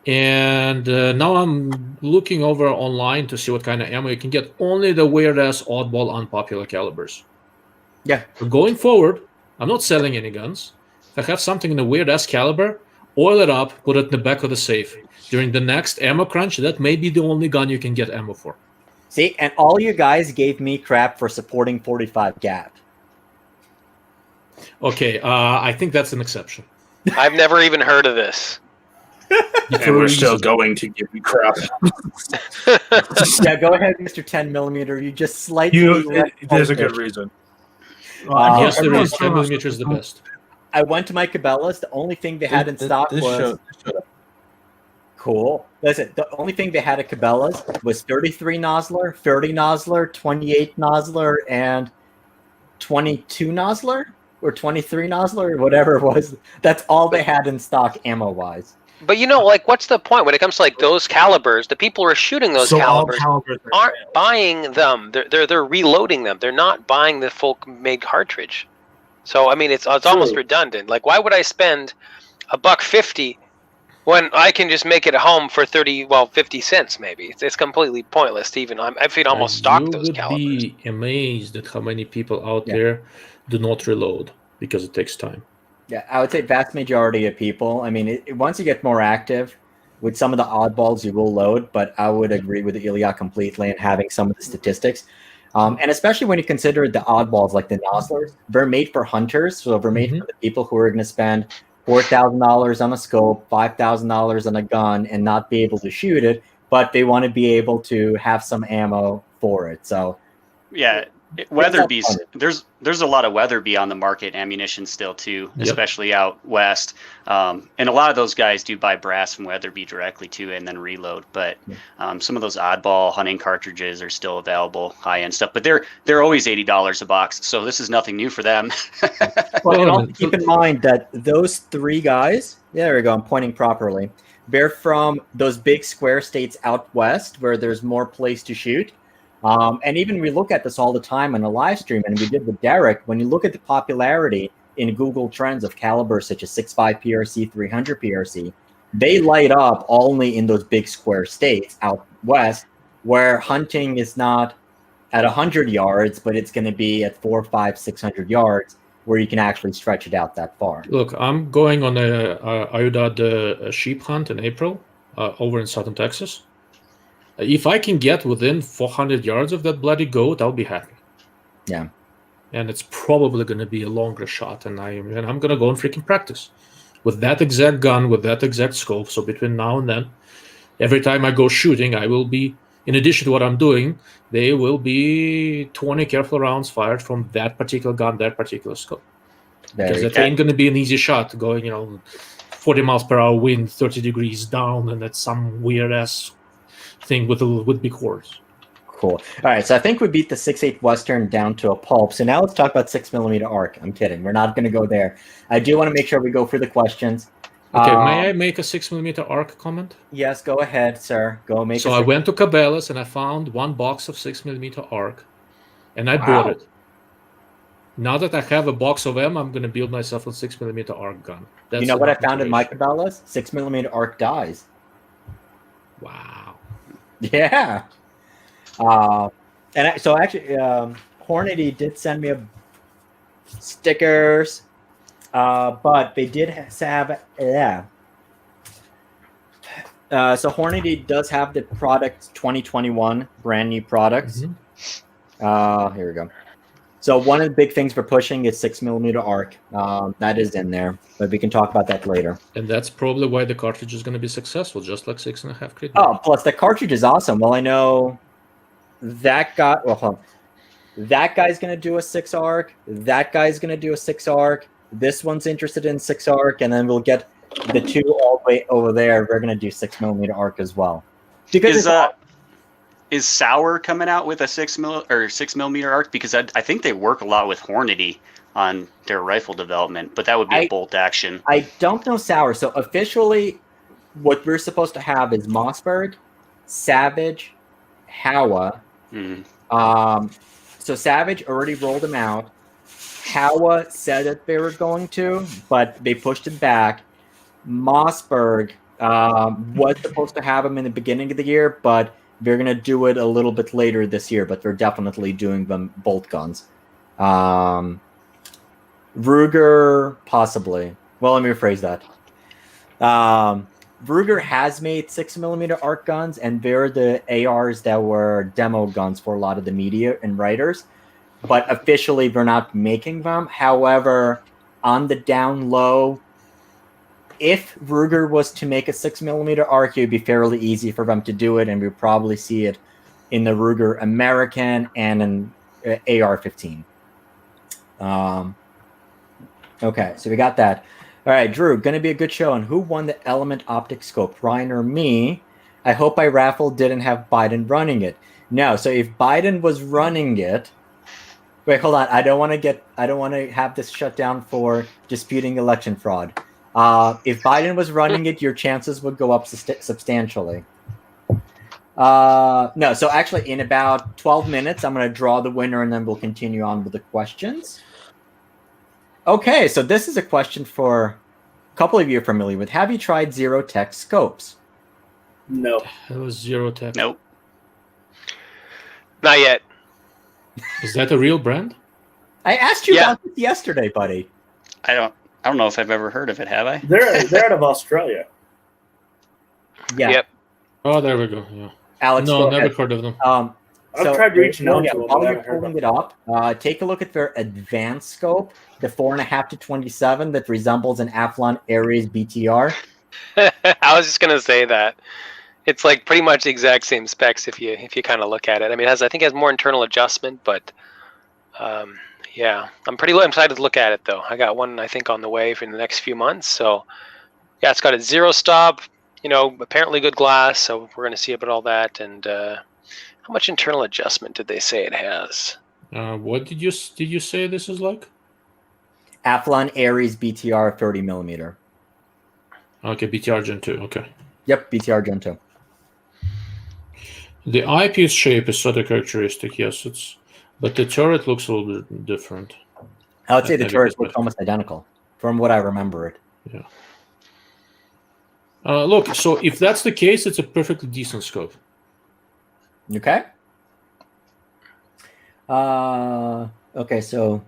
And now I'm looking over online to see what kind of ammo you can get. Only the weird-ass, oddball, unpopular calibers. Yeah. So going forward, I'm not selling any guns. If I have something in a weird-ass caliber, oil it up, put it in the back of the safe. During the next ammo crunch, that may be the only gun you can get ammo for. See, and all you guys gave me crap for supporting 45 gap. Okay, I think that's an exception. I've never even heard of this. And we're still going to give you crap. Yeah, go ahead, Mr. 10mm. You just slightly. There's a good reason. Yes, there everyone's is. 10mm is the best. I went to my Cabela's. The only thing they had in stock was cool. Listen, the only thing they had at Cabela's was 33 Nosler, 30 Nosler, 28 Nosler, and 22 Nosler or 23 Nosler or whatever it was. That's all they had in stock ammo-wise. But what's the point when it comes to those calibers? The people who are shooting those calibers aren't buying them. They're reloading them. They're not buying the full made cartridge. So I mean, it's almost redundant. Like, why would I spend $1.50 when I can just make it at home for 50 cents? Maybe it's completely pointless to even. If you'd almost stock those calibers. You would be amazed at how many people out there do not reload because it takes time. Yeah, I would say vast majority of people. I mean, once you get more active with some of the oddballs, you will load. But I would agree with Ilya completely and having some of the statistics. And especially when you consider the oddballs like the Noslers, they're made for hunters. So they're made for the people who are going to spend $4,000 on a scope, $5,000 on a gun, and not be able to shoot it, but they want to be able to have some ammo for it. So, yeah, Weatherby's there's a lot of Weatherby on the market ammunition still too, especially out west. And a lot of those guys do buy brass from Weatherby directly too, and then reload. But some of those oddball hunting cartridges are still available, high end stuff. But they're always $80 a box, so this is nothing new for them. Well, and also keep in mind that those 3 guys, there we go, I'm pointing properly. They're from those big square states out west where there's more place to shoot. And even we look at this all the time on a live stream, and we did with Derek. When you look at the popularity in Google Trends of calibers such as 6.5 PRC, 300 PRC, they light up only in those big square states out west where hunting is not at 100 yards, but it's going to be at 400, 500, 600 yards where you can actually stretch it out that far. Look, I'm going on a Iodad sheep hunt in April over in southern Texas. If I can get within 400 yards of that bloody goat, I'll be happy. Yeah. And it's probably going to be a longer shot, and I'm going to go and freaking practice with that exact gun, with that exact scope. So between now and then, every time I go shooting, I will be, in addition to what I'm doing, they will be 20 careful rounds fired from that particular gun, that particular scope. Because that ain't going to be an easy shot going, 40 miles per hour wind, 30 degrees down, and that's some weird ass thing with big horns. Cool. All right, so I think we beat the 6.8 Western down to a pulp. So now let's talk about 6mm arc. I'm kidding. We're not going to go there. I do want to make sure we go through the questions. Okay, may I make a 6mm arc comment? Yes, go ahead, sir. Go make. So I went to Cabela's and I found one box of 6mm arc, and I bought it. Now that I have a box of them, I'm going to build myself a 6mm arc gun. That's you know what I found in my Cabela's? 6mm arc dies. Wow. Yeah. So actually, Hornady did send me stickers, but they did have so Hornady does have the product 2021 brand new products. Mm-hmm. Here we go. So one of the big things we're pushing is 6mm arc. That is in there, but we can talk about that later. And that's probably why the cartridge is going to be successful, just like 6.5 Crit. Oh, plus the cartridge is awesome. Well, I know that guy. Well, that guy's going to do a 6 arc. That guy's going to do a 6 arc. This one's interested in 6 arc, and then we'll get the two all the way over there. We're going to do 6mm arc as well. Because is Sauer coming out with a 6mm arc? Because I think they work a lot with Hornady on their rifle development, but that would be a bolt action. I don't know Sauer. So officially, what we're supposed to have is Mossberg, Savage, Howa. So Savage already rolled them out. Howa said that they were going to, but they pushed it back. Mossberg was supposed to have them in the beginning of the year, but they're going to do it a little bit later this year, but they're definitely doing them bolt guns. Ruger, possibly. Well, let me rephrase that. Ruger has made 6mm arc guns, and they're the ARs that were demo guns for a lot of the media and writers. But officially, they're not making them. However, on the down low, if Ruger was to make a 6mm arc, it would be fairly easy for them to do it, and we'd probably see it in the Ruger American and an AR-15. Okay, so we got that. All right, Drew, going to be a good show. And who won the Element Optic Scope, Ryan or me? I hope I raffle didn't have Biden running it. No, so if Biden was running it, wait, hold on. I don't want to have this shut down for disputing election fraud. If Biden was running it, your chances would go up substantially. No, so actually in about 12 minutes, I'm going to draw the winner and then we'll continue on with the questions. Okay, so this is a question for a couple of you are familiar with. Have you tried Zero Tech scopes? No. It was Zero Tech. Nope. Not yet. Is that a real brand? I asked you about this yesterday, buddy. I don't know if I've ever heard of it, have I? They're out of Australia. Yeah. Yep. Oh, there we go. Yeah. Alex, No, go never ahead. heard of them. I've tried reaching out to them, while but I you're haven't heard pulling about it up, take a look at their advanced scope, the 4.5 to 27 that resembles an Athlon Ares BTR. I was just gonna say that it's like pretty much the exact same specs if you kind of look at it. I mean, I think it has more internal adjustment, but yeah, I'm pretty excited to look at it though. I got one I think on the way for the next few months. So yeah, it's got a zero stop. Apparently good glass. So we're gonna see about all that. And how much internal adjustment did they say it has? What did you say this is like? Athlon Ares BTR 30mm. Okay, BTR Gen 2. Okay. Yep, BTR Gen 2. The eyepiece shape is sort of characteristic, yes. But the turret looks a little bit different. I would say the turret looks almost identical, from what I remember it. Yeah. Look, so if that's the case, it's a perfectly decent scope. Okay. Okay, so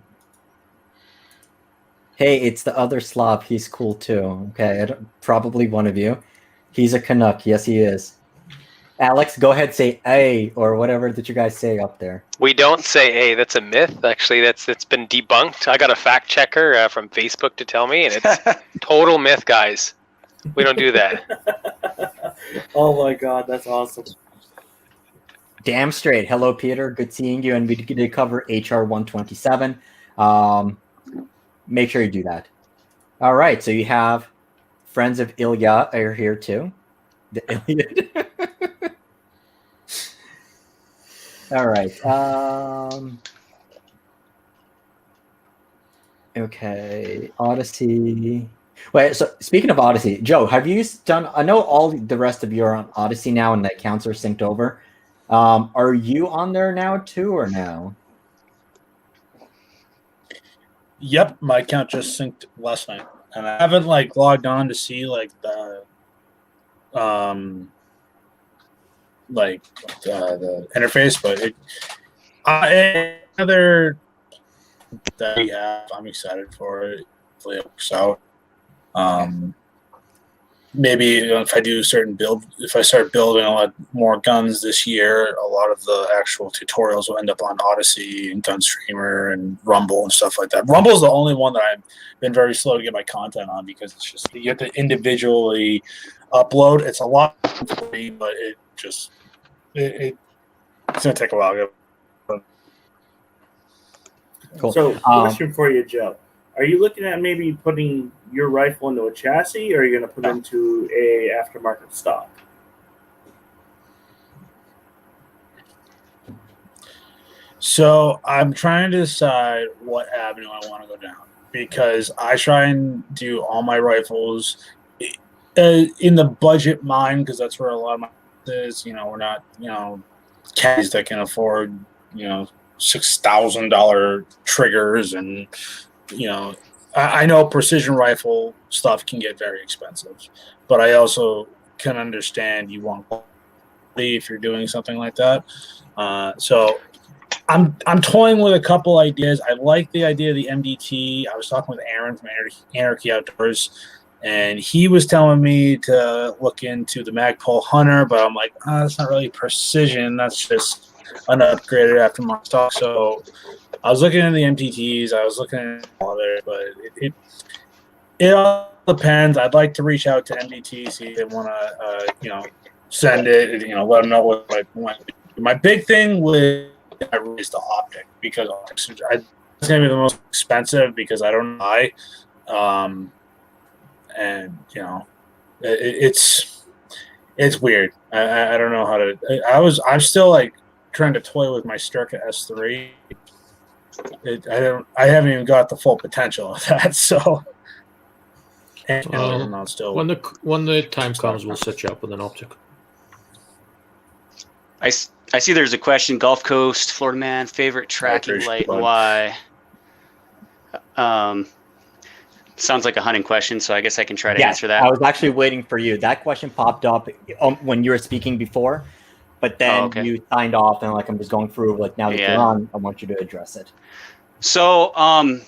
hey, it's the other Slav. He's cool too. Okay, probably one of you. He's a Canuck. Yes, he is. Alex, go ahead, say A or whatever that you guys say up there. We don't say A. That's a myth. Actually, it's been debunked. I got a fact checker from Facebook to tell me, and it's total myth, guys. We don't do that. Oh my god, that's awesome. Damn straight. Hello, Peter. Good seeing you. And we did cover HR 127. Make sure you do that. All right. So you have Friends of Ilya are here too. The Iliad. All right. Okay. Odyssey. Wait. So speaking of Odyssey, Joe, have you done? I know all the rest of you are on Odyssey now, and the accounts are synced over. Are you on there now too, or no? Yep, my account just synced last night, and I haven't like logged on to see like the the interface, but another that we have. I'm excited for it. Hopefully it works out. Maybe if I do certain build, if I start building a lot more guns this year, a lot of the actual tutorials will end up on Odyssey and Gunstreamer and Rumble and stuff like that. Rumble is the only one that I've been very slow to get my content on because it's just you have to individually upload. It's a lot free, but it's gonna take a while. Cool. So, question for you, Joe. Are you looking at maybe putting your rifle into a chassis, or are you going to put it into a aftermarket stock? So I'm trying to decide what avenue I want to go down because I try and do all my rifles in the budget mine because that's where a lot of my is. We're not caddies that can afford $6,000 triggers and I know precision rifle stuff can get very expensive, but I also can understand you want quality if you're doing something like that. So I'm toying with a couple ideas. I like the idea of the MDT. I was talking with Aaron from Anarchy Outdoors, and he was telling me to look into the Magpul Hunter, but I'm like, that's not really precision. That's just an upgraded aftermarket stock. So I was looking at the MTTs. I was looking at others, but it all depends. I'd like to reach out to MDT, see if they want to, send it, let them know what I want. My big thing with is the optic because it's going to be the most expensive because I don't buy, and it's weird. I don't know how to. I'm still like trying to toy with my Sturka S3. I haven't even got the full potential of that. So, still when the time comes, we'll set you up with an optic. I see there's a question. Gulf Coast, Florida man, favorite tracking light and why? Sounds like a hunting question, so I guess I can try to answer that. I was actually waiting for you. That question popped up when you were speaking before, but then you signed off, and I'm just going through. Now that you're on, I want you to address it. So I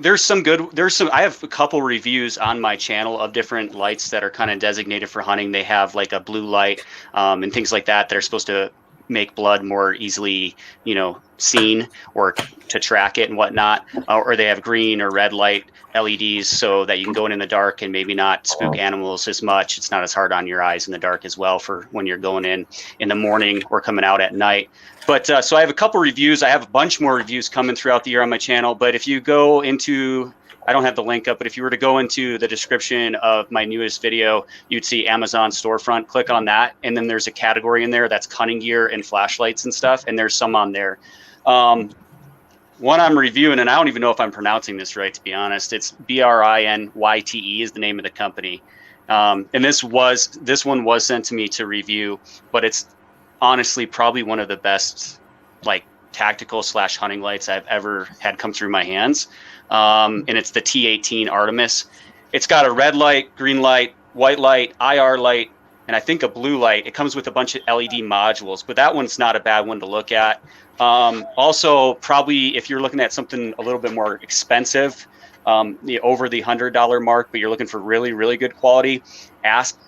have a couple reviews on my channel of different lights that are kind of designated for hunting. They have like a blue light and things like that are supposed to make blood more easily, seen or to track it and whatnot. Or they have green or red light LEDs so that you can go in the dark and maybe not spook animals as much. It's not as hard on your eyes in the dark as well for when you're going in the morning or coming out at night. But so I have a couple reviews. I have a bunch more reviews coming throughout the year on my channel. But if you go into, I don't have the link up, but if you were to go into the description of my newest video, you'd see Amazon storefront. Click on that. And then there's a category in there that's hunting gear and flashlights and stuff. And there's some on there. One I'm reviewing, and I don't even know if I'm pronouncing this right, to be honest. It's BRINYTE is the name of the company. And this one was sent to me to review, but it's honestly probably one of the best tactical / hunting lights I've ever had come through my hands. And it's the T18 Artemis. It's got a red light, green light, white light, IR light, and I think a blue light. It comes with a bunch of LED modules, but that one's not a bad one to look at. Also, probably if you're looking at something a little bit more expensive, over the $100 mark, but you're looking for really, really good quality, ask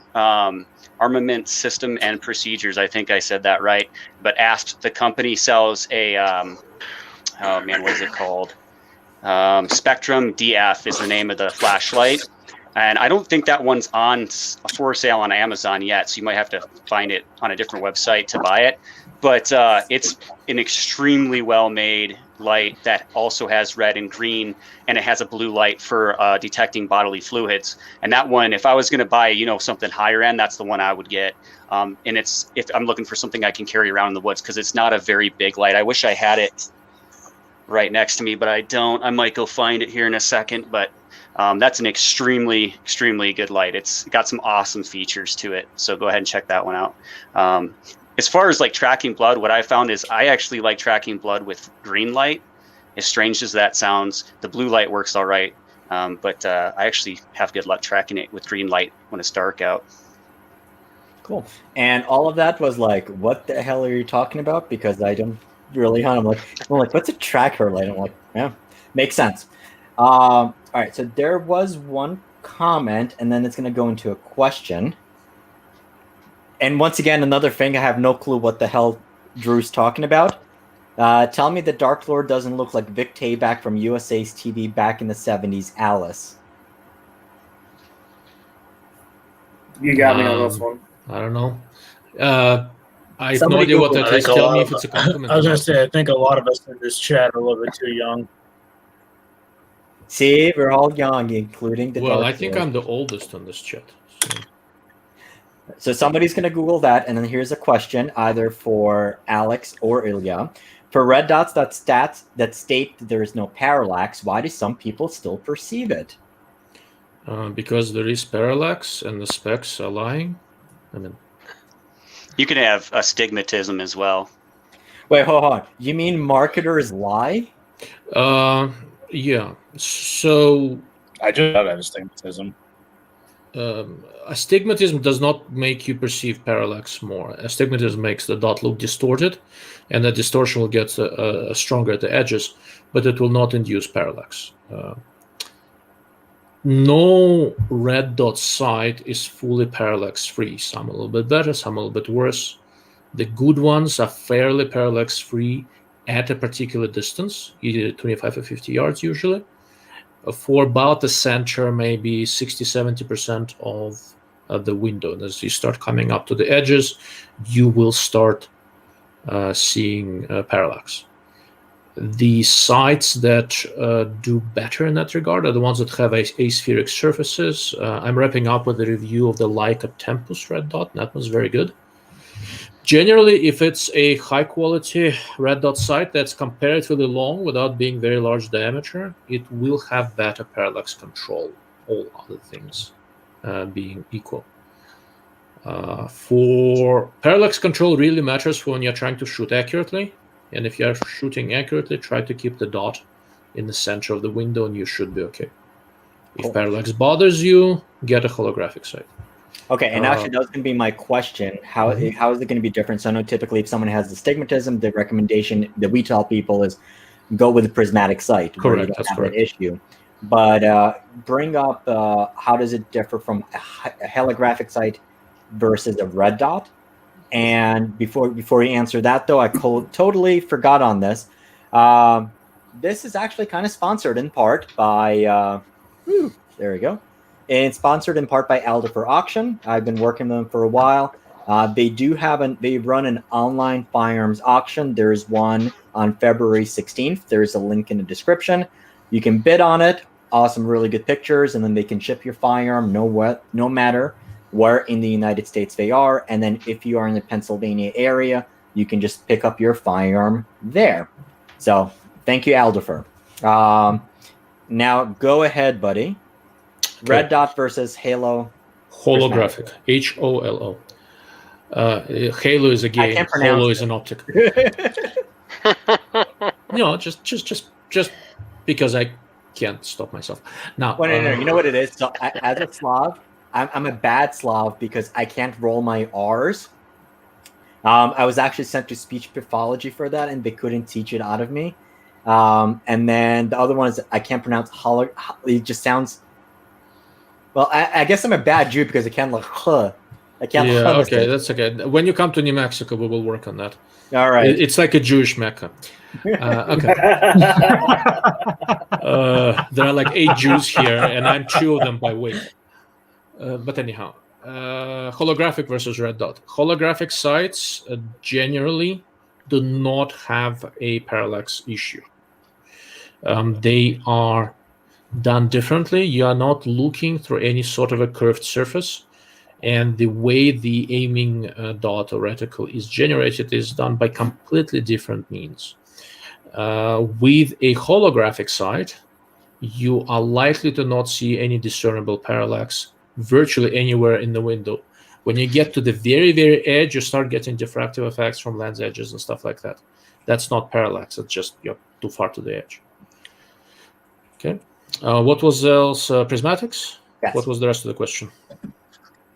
Armament System and Procedures. I think I said that right. But asked, the company sells a, what is it called? Spectrum DF is the name of the flashlight. And I don't think that one's for sale on Amazon yet, so you might have to find it on a different website to buy it. but it's an extremely well-made light that also has red and green, and it has a blue light for detecting bodily fluids. And that one, if I was going to buy, something higher end, that's the one I would get. And if I'm looking for something I can carry around in the woods, because it's not a very big light. I wish I had it right next to me, but I don't. I might go find it here in a second, but that's an extremely, extremely good light. It's got some awesome features to it. So go ahead and check that one out. As far as like tracking blood, what I found is I actually like tracking blood with green light. As strange as that sounds, the blue light works all right. But I actually have good luck tracking it with green light when it's dark out. Cool. And all of that was like, what the hell are you talking about? Because I don't really know. I'm like, what's a tracker light? I'm like, yeah, makes sense. All right. So there was one comment, and then it's going to go into a question. And once again, another thing, I have no clue what the hell Drew's talking about. Tell me the Dark Lord doesn't look like Vic Tayback from USA's TV back in the 70s, Alice. You got me on this one. I don't know. I have Somebody no idea what Google that it. is. Tell me if it's a compliment. I was going to say, I think a lot of us in this chat are a little bit too young. See, we're all young, including the Well, Dark I think Lord. I'm the oldest on this chat. So somebody's going to Google that, and then here's a question either for Alex or Ilya. For red dots that state that there is no parallax, why do some people still perceive it? Because there is parallax and the specs are lying. I mean, You can have astigmatism as well. Wait, hold on. You mean marketers lie? yeah. So I just have astigmatism. astigmatism does not make you perceive parallax more. Astigmatism makes the dot look distorted, and the distortion will get stronger at the edges, but it will not induce parallax. No red dot site is fully parallax free. Some a little bit better, some a little bit worse. The good ones are fairly parallax free at a particular distance, either 25 or 50 yards usually. For about the center, maybe 60-70% of the window. And as you start coming up to the edges, you will start seeing parallax. The sites that do better in that regard are the ones that have aspheric surfaces. I'm wrapping up with a review of the Leica Tempus red dot. That was very good. Generally, if it's a high-quality red dot site that's comparatively long without being very large diameter, it will have better parallax control, all other things being equal. For parallax control really matters when you're trying to shoot accurately. And if you're shooting accurately, try to keep the dot in the center of the window and you should be okay. Cool. If parallax bothers you, get a holographic sight. Okay, and actually that's going to be my question. How is it going to be different? So I know typically if someone has astigmatism, the recommendation that we tell people is go with a prismatic sight. Where you Correct, don't that's have correct. an issue. But bring up how does it differ from a holographic sight versus a red dot? And before you answer that, though, I totally forgot on this. This is actually kind of sponsored in part by, there we go. It's sponsored in part by Aldifer Auction. I've been working with them for a while. They run an online firearms auction. There's one on February 16th. There's a link in the description. You can bid on it. Awesome, really good pictures, and then they can ship your firearm no matter where in the United States they are. And then if you are in the Pennsylvania area, you can just pick up your firearm there. So thank you, Aldifer. Now go ahead, buddy. Okay. Red dot versus halo. Holographic. HOLO. Halo is a game. can't pronounce Holo it. is an optic. No, just because I can't stop myself. Now, Well, no. You know what it is? So as a Slav, I'm a bad Slav because I can't roll my R's. I was actually sent to speech pathology for that, and they couldn't teach it out of me. And then the other one is I can't pronounce it just sounds. Well, I guess I'm a bad Jew because I can't like huh. I can't. yeah, okay, that's okay. When you come to New Mexico, we will work on that. All right. It's like a Jewish Mecca. Okay. There are like 8 Jews here, and I'm 2 of them by weight. But anyhow, holographic versus red dot. Holographic sights generally do not have a parallax issue. They are done differently. You are not looking through any sort of a curved surface, and the way the aiming dot or reticle is generated is done by completely different means. With a holographic sight, you are likely to not see any discernible parallax virtually anywhere in the window. When you get to the very, very edge, you start getting diffractive effects from lens edges and stuff like that. That's not parallax. It's just you're too far to the edge. Okay. What was else? Prismatics? Yes. What was the rest of the question?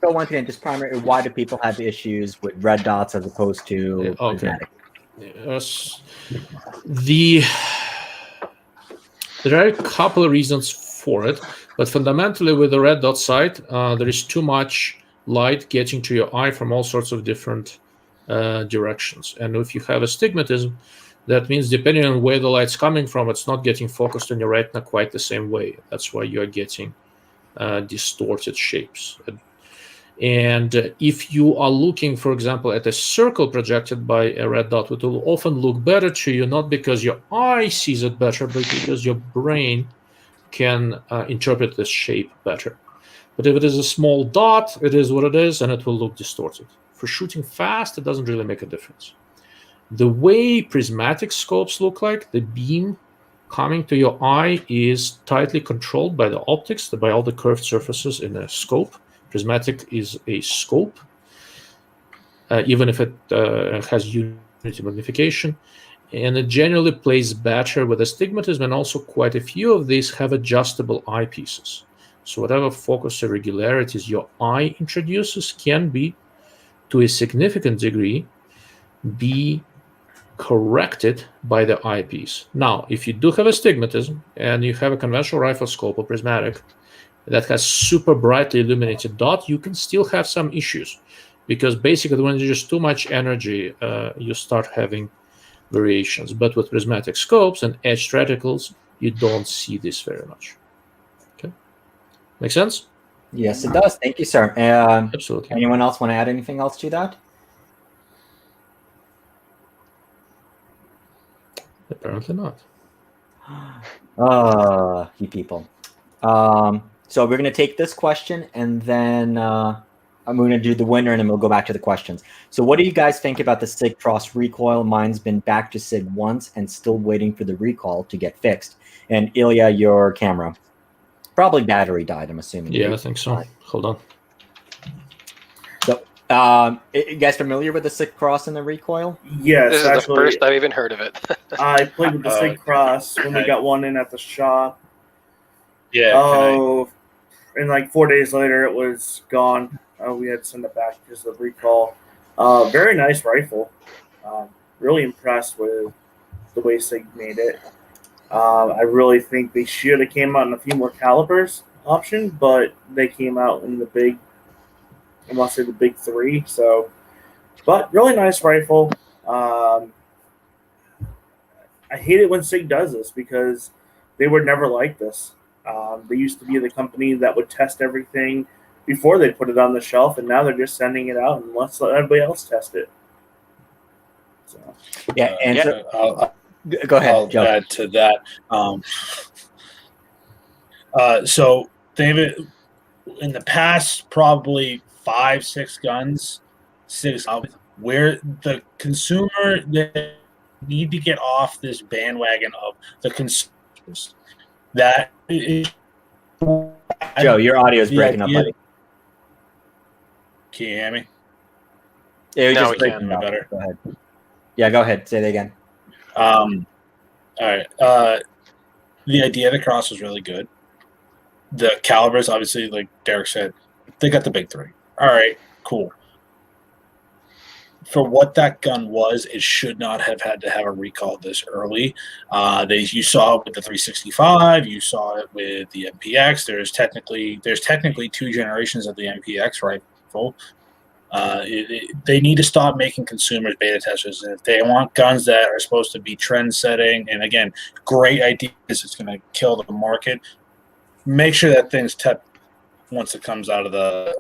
So once again, just primarily, why do people have issues with red dots as opposed to Okay. prismatic? Yes. There are a couple of reasons for it, but fundamentally with the red dot sight, there is too much light getting to your eye from all sorts of different directions. And if you have astigmatism, that means depending on where the light's coming from, it's not getting focused on your retina quite the same way. That's why you're getting distorted shapes. And if you are looking, for example, at a circle projected by a red dot, it will often look better to you, not because your eye sees it better, but because your brain can interpret this shape better. But if it is a small dot, it is what it is, and it will look distorted. For shooting fast, it doesn't really make a difference. The way prismatic scopes look like, the beam coming to your eye is tightly controlled by the optics, by all the curved surfaces in a scope. Prismatic is a scope, even if it has unity magnification, and it generally plays better with astigmatism, and also quite a few of these have adjustable eyepieces. So whatever focus irregularities your eye introduces can be, to a significant degree, be corrected by the eyepiece. Now, if you do have astigmatism and you have a conventional rifle scope or prismatic that has super brightly illuminated dot, you can still have some issues, because basically when there's just too much energy, you start having variations. But with prismatic scopes and edged reticles, you don't see this very much. Okay, make sense? Yes, it does. Thank you, sir. Absolutely. Anyone else want to add anything else to that? Apparently not. You people. So we're going to take this question, and then I'm going to do the winner, and then we'll go back to the questions. So what do you guys think about the Sig Cross recoil? Mine's been back to Sig once and still waiting for the recall to get fixed. And Ilya, your camera. Probably battery died, I'm assuming. Yeah, I think so. Hold on. So, you guys familiar with the Sig Cross and the recoil? Yes, This is actually, the first I've even heard of it. I played with the Sig Cross when we got one in at the shop. Yeah. And like 4 days later, it was gone. We had to send it back because of the recall. Very nice rifle. Really impressed with the way Sig made it. I really think they should have came out in a few more calibers option, but they came out in the big, I want to say the big three. So, but really nice rifle. I hate it when Sig does this because they were never like this. They used to be the company that would test everything before they put it on the shelf, and now they're just sending it out and let's let everybody else test it. So, Yeah, and yeah. so, go ahead, I'll Joe. add to that. So David, in the past, probably 5-6 guns, where the consumer, they need to get off this bandwagon of the consumers. That is, Joe, your audio is the breaking up, idea- buddy. Can you hear me? It was No, just we breaking can't. up. Better. Go ahead. Yeah, go ahead. Say that again. All right. The idea of the cross was really good. The calibers, obviously, like Derek said, they got the big three. All right, cool. For what that gun was, it should not have had to have a recall this early. You saw it with the 365. You saw it with the MPX. There's technically 2 generations of the MPX rifle. They need to stop making consumers beta testers. And if they want guns that are supposed to be trend setting, and again, great ideas, it's going to kill the market. Make sure that thing's tested once it comes out of the.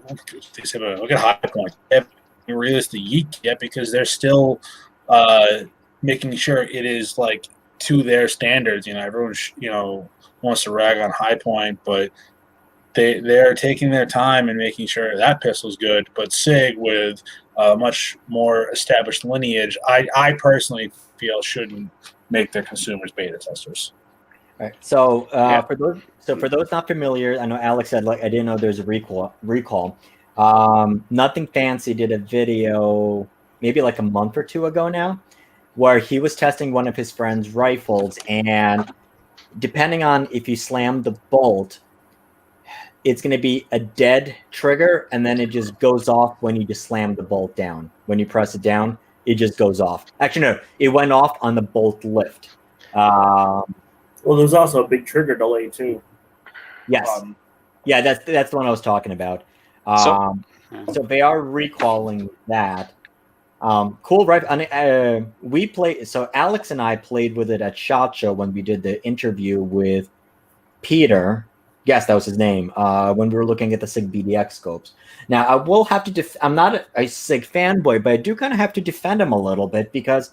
They say, look at High Point. They haven't released the Yeet yet because they're still making sure it is like to their standards. Everyone wants to rag on High Point, but they're taking their time and making sure that pistol's good. But SIG, with a much more established lineage, I personally feel shouldn't make their consumers beta testers. All right. So for those not familiar, I know Alex said I didn't know there's a recall. Nothing Fancy did a video maybe like a month or two ago now, where he was testing one of his friend's rifles, and depending on if you slam the bolt, it's going to be a dead trigger, and then it just goes off when you just slam the bolt down. When you press it down, it just goes off. Actually, no, it went off on the bolt lift. Well, there's also a big trigger delay too. Yes. Yeah, that's the one I was talking about. So they are recalling that. Cool, right? We played. So Alex and I played with it at SHOT Show when we did the interview with Peter. Yes, that was his name. When we were looking at the SIG BDX scopes. Now, I will have to. I'm not a SIG fanboy, but I do kind of have to defend him a little bit, because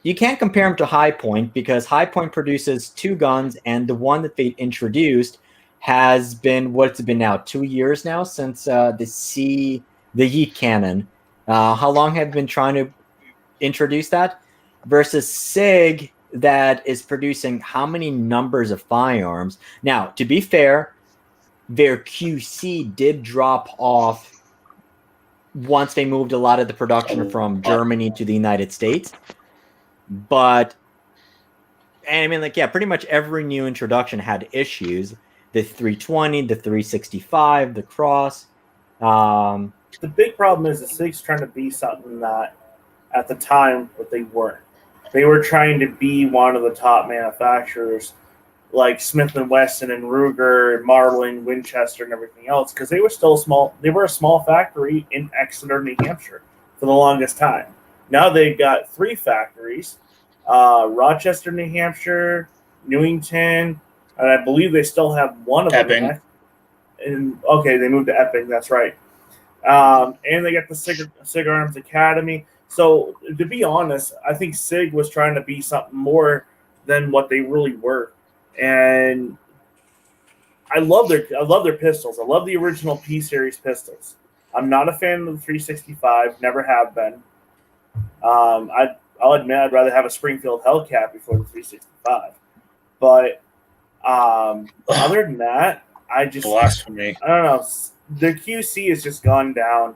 you can't compare him to High Point, because High Point produces two guns, and the one that they introduced has been, what's it been now, 2 years now since the Yeet cannon. How long have you been trying to introduce that? Versus SIG, that is producing how many numbers of firearms? Now, to be fair, their QC did drop off once they moved a lot of the production from Germany to the United States. But, and I mean, pretty much every new introduction had issues. The 320, the 365, the Cross. The big problem is the SIG's trying to be something that at the time, but they weren't. They were trying to be one of the top manufacturers, like Smith & Wesson and Ruger and Marlin, Winchester, and everything else, because they were still small. They were a small factory in Exeter, New Hampshire, for the longest time. Now they've got 3 factories: Rochester, New Hampshire, Newington, and I believe they still have one of Epping. them. And okay, they moved to Epping. That's right. And they got the SIG Arms Academy. So to be honest, I think SIG was trying to be something more than what they really were. And I love their pistols. I love the original P series pistols. I'm not a fan of the 365. Never have been. I'll admit I'd rather have a Springfield Hellcat before the 365. But other than that, I Blasphemy. don't know. The QC has just gone down.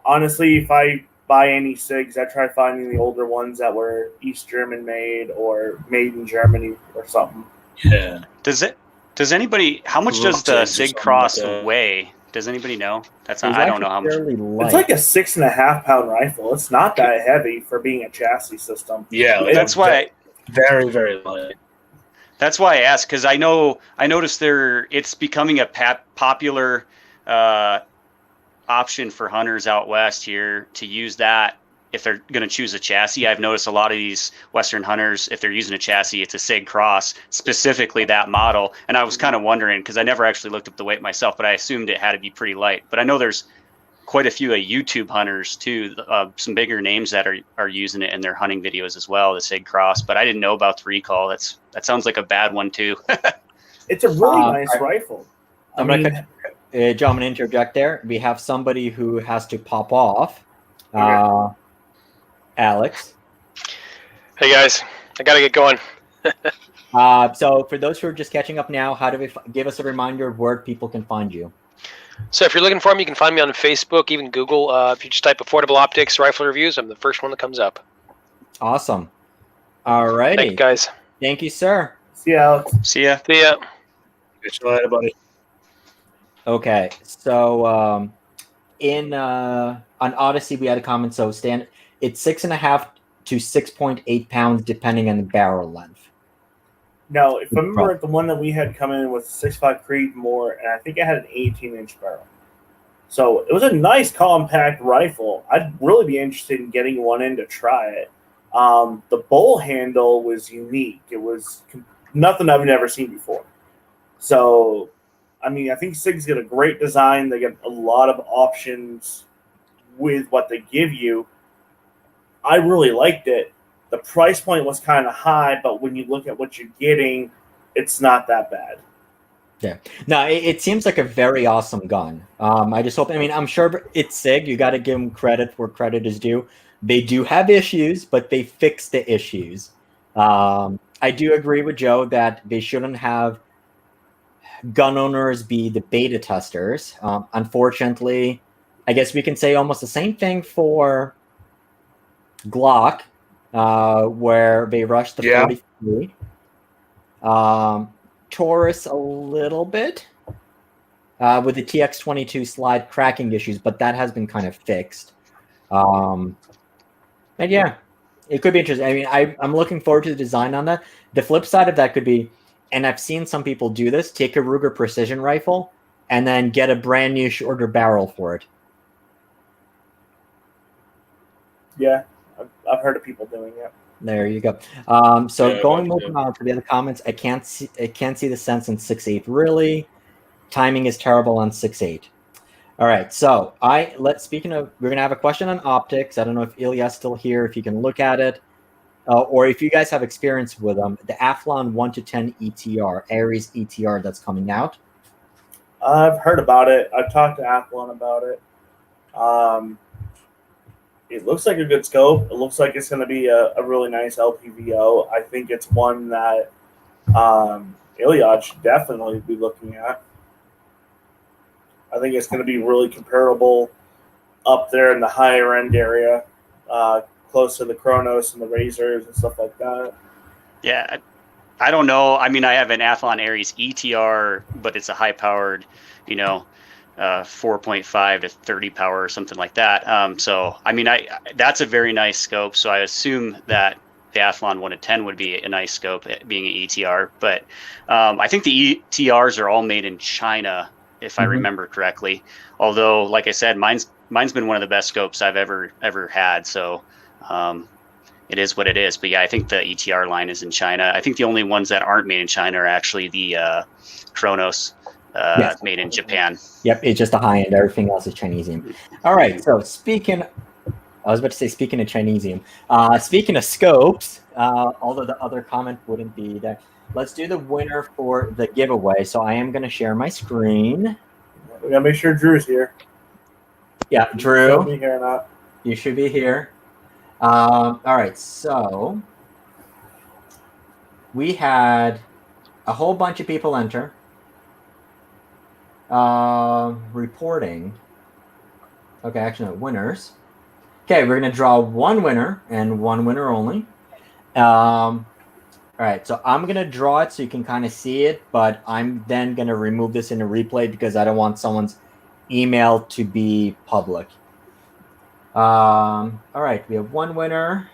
Honestly, if I buy any SIGs, I try finding the older ones that were East German made or made in Germany or something. Yeah. Does anybody? How much does the SIG Cross weigh? Does anybody know? I don't know how much. It's like a 6.5 pound rifle. It's not that heavy for being a chassis system. Yeah, that's why. Very, very light. That's why I asked, because I noticed it's becoming a popular option for hunters out west here to use that if they're going to choose a chassis. I've noticed a lot of these Western hunters, if they're using a chassis, it's a SIG Cross, specifically that model. And I was kind of wondering, because I never actually looked up the weight myself, but I assumed it had to be pretty light. But I know there's quite a few YouTube hunters too, some bigger names that are using it in their hunting videos as well, the SIG Cross. But I didn't know about the recall. That sounds like a bad one too. It's a really nice rifle. John, I'm going to interject there. We have somebody who has to pop off. Okay. Alex. Hey guys, I gotta get going. So for those who are just catching up now, how do we give us a reminder of where people can find you? So if you're looking for me, you can find me on Facebook, even Google. If you just type Affordable Optics Rifle Reviews, I'm the first one that comes up. Awesome. All righty. Thank you, guys. Thank you, sir. See ya, Alex. See ya. See ya. Catch you later, buddy. Okay, so on Odyssey we had a comment. So it's 6.5 to 6.8 pounds depending on the barrel length. Now, if I remember, the one that we had come in was 6.5 Creedmoor, and I think it had an 18-inch barrel. So it was a nice compact rifle. I'd really be interested in getting one in to try it. The bowl handle was unique. It was nothing I've never seen before. So, I mean, I think SIG's got a great design. They get a lot of options with what they give you. I really liked it. the price point was kind of high, but when you look at what you're getting, it's not that bad. Yeah. No, it seems like a very awesome gun. I just hope. I mean, I'm sure it's SIG. You got to give them credit where credit is due. They do have issues, but they fix the issues. I do agree with Joe that they shouldn't have gun owners be the beta testers. Unfortunately, I guess we can say almost the same thing for Glock, where they rushed the 43. Taurus a little bit with the TX22 slide cracking issues, but that has been kind of fixed. And yeah, it could be interesting. I mean, I'm looking forward to the design on that. The flip side of that could be, and I've seen some people do this, take a Ruger precision rifle and then get a brand new shorter barrel for it. Yeah, I've heard of people doing it. There you go. Moving on to the other comments, I can't see the sense in 6.8 really. Timing is terrible on 6.8. All right, so we're gonna have a question on optics. I don't know if Ilya's still here, if you can look at it, or if you guys have experience with them. The Athlon 1-10 ETR, Ares ETR that's coming out. I've heard about it. I've talked to Athlon about it. It looks like a good scope. It looks like it's going to be a really nice LPVO. I think it's one that Ilya should definitely be looking at. I think it's going to be really comparable up there in the higher end area, close to the Chronos and the Razors and stuff like that. Yeah, I don't know. I mean, I have an Athlon Ares ETR, but it's a high-powered, 4.5 to 30 power or something like that. So, I mean, that's a very nice scope. So I assume that the Athlon 1-10 would be a nice scope, being an ETR. But I think the ETRs are all made in China, if I remember correctly. Although, like I said, mine's been one of the best scopes I've ever had. So it is what it is. But yeah, I think the ETR line is in China. I think the only ones that aren't made in China are actually the Chronos. Yes. Made in Japan. Yep, it's just a high end. Everything else is Chinesium. All right, so speaking of Chinesium, speaking of scopes, although the other comment wouldn't be there, let's do the winner for the giveaway. So I am going to share my screen. We gotta make sure Drew's here. Yeah, Drew, Be here or not. you should be here. All right, so we had a whole bunch of people enter. Reporting. Okay, actually, no, winners. Okay, we're gonna draw one winner and one winner only. All right, so I'm gonna draw it so you can kind of see it, but I'm then gonna remove this in a replay because I don't want someone's email to be public. All right, we have one winner.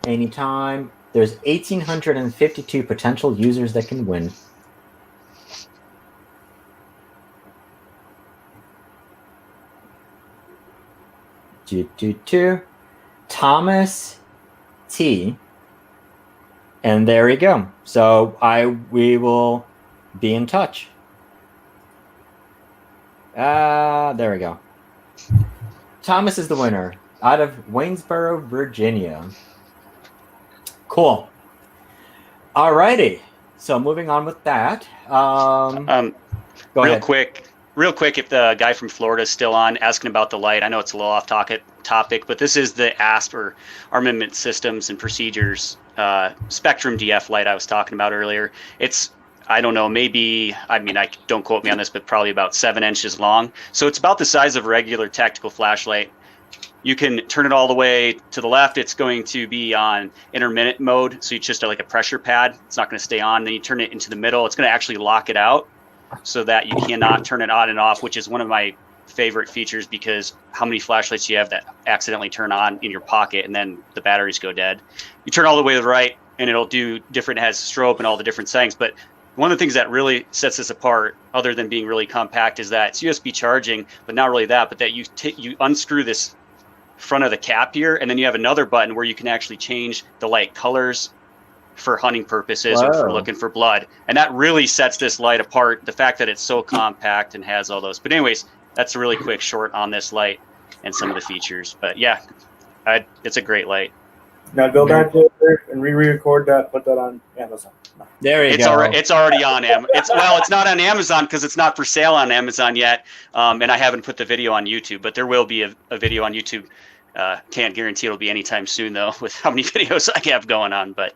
Anytime. There's 1,852 potential users that can win. Thomas T. And there we go. So we will be in touch. There we go. Thomas is the winner out of Waynesboro, Virginia. Cool. All righty. So moving on with that. Go ahead. Real quick, if the guy from Florida is still on, asking about the light. I know it's a little off topic, but this is the ASP, or Armament Systems and Procedures Spectrum DF light I was talking about earlier. It's, I don't know, maybe, don't quote me on this, but probably about 7 inches long. So it's about the size of a regular tactical flashlight. You can turn it all the way to the left. It's going to be on intermittent mode. So you just like a pressure pad. It's not going to stay on. Then you turn it into the middle. It's going to actually lock it out so that you cannot turn it on and off, which is one of my favorite features, because how many flashlights you have that accidentally turn on in your pocket and then the batteries go dead. You turn all the way to the right and it'll do different, it has strobe and all the different settings. But one of the things that really sets this apart, other than being really compact, is that it's USB charging, but not really that, but that you unscrew this front of the cap here, and then you have another button where you can actually change the light colors for hunting purposes or for looking for blood. And that really sets this light apart, the fact that it's so compact and has all those. But anyways, that's a really quick short on this light and some of the features. But yeah, it's a great light. Now go back later and re-record that. Put that on Amazon. No. There you It's go. already on it's not on Amazon because it's not for sale on Amazon yet, and I haven't put the video on YouTube, but there will be a video on YouTube. Can't guarantee it'll be anytime soon though, with how many videos I have going on. But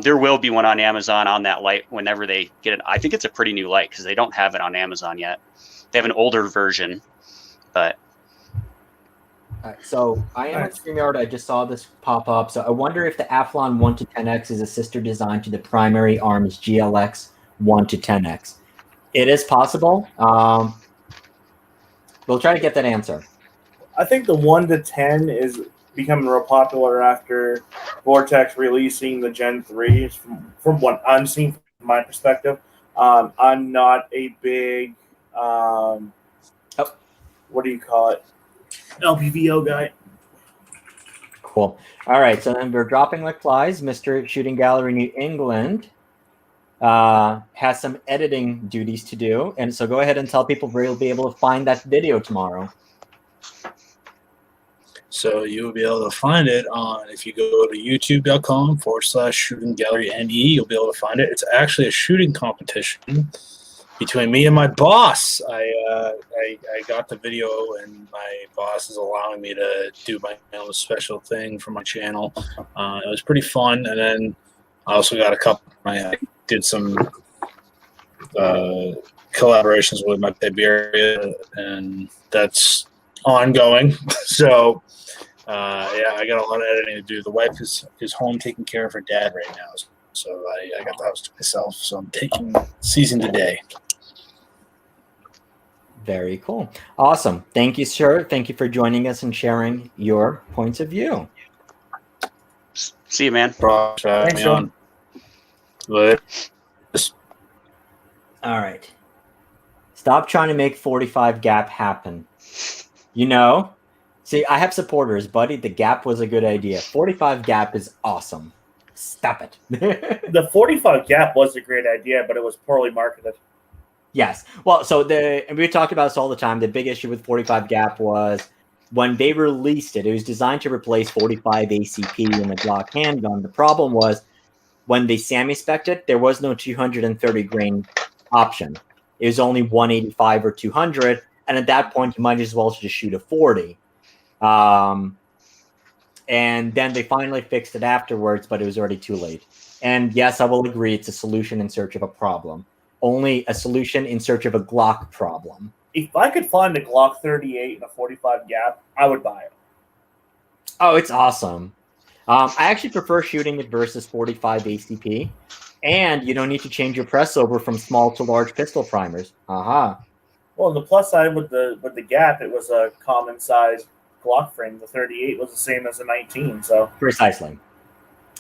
there will be one on Amazon on that light whenever they get it. I think it's a pretty new light because they don't have it on Amazon yet. They have an older version, but. All right, so I am at StreamYard. I just saw this pop up. So I wonder if the Athlon 1 to 10X is a sister design to the primary ARMS GLX 1 to 10X. It is possible. We'll try to get that answer. I think the 1 to 10 is becoming real popular after Vortex releasing the Gen 3s. From what I'm seeing from my perspective, I'm not a big what do you call it? LPVO guy. Cool. All right, so then we're dropping like flies. Mr. Shooting Gallery New England has some editing duties to do, and so go ahead and tell people where you'll be able to find that video tomorrow. So you'll be able to find it on, if you go to youtube.com/Shooting Gallery NE, you'll be able to find it. It's actually a shooting competition between me and my boss. I got the video, and my boss is allowing me to do my own special thing for my channel. It was pretty fun, and then I also got I did some collaborations with my baby area, and that's ongoing. So yeah, I got a lot of editing to do. The wife is home taking care of her dad right now, so I got the house to myself. So I'm taking season today. Very cool. Awesome. Thank you, sir. Thank you for joining us and sharing your points of view. See you, man. Thanks, Sean. All right. Stop trying to make 45 gap happen. You know, see, I have supporters, buddy. The gap was a good idea. 45 gap is awesome. Stop it. The 45 gap was a great idea, but it was poorly marketed. Yes. Well, so and we talked about this all the time. The big issue with 45 gap was when they released it, it was designed to replace 45 ACP in the Glock handgun. The problem was when they SAMI-spec'd it, there was no 230 grain option. It was only 185 or 200. And at that point, you might as well just shoot a 40. And then they finally fixed it afterwards, but it was already too late. And yes, I will agree, it's a solution in search of a problem. Only a solution in search of a Glock problem. If I could find a Glock 38 in a 45 gap, I would buy it. Oh, it's awesome. I actually prefer shooting it versus 45 ACP. And you don't need to change your press over from small to large pistol primers. Aha. Well, the plus side with the gap, it was a common size Glock frame. The 38 was the same as the 19. So precisely.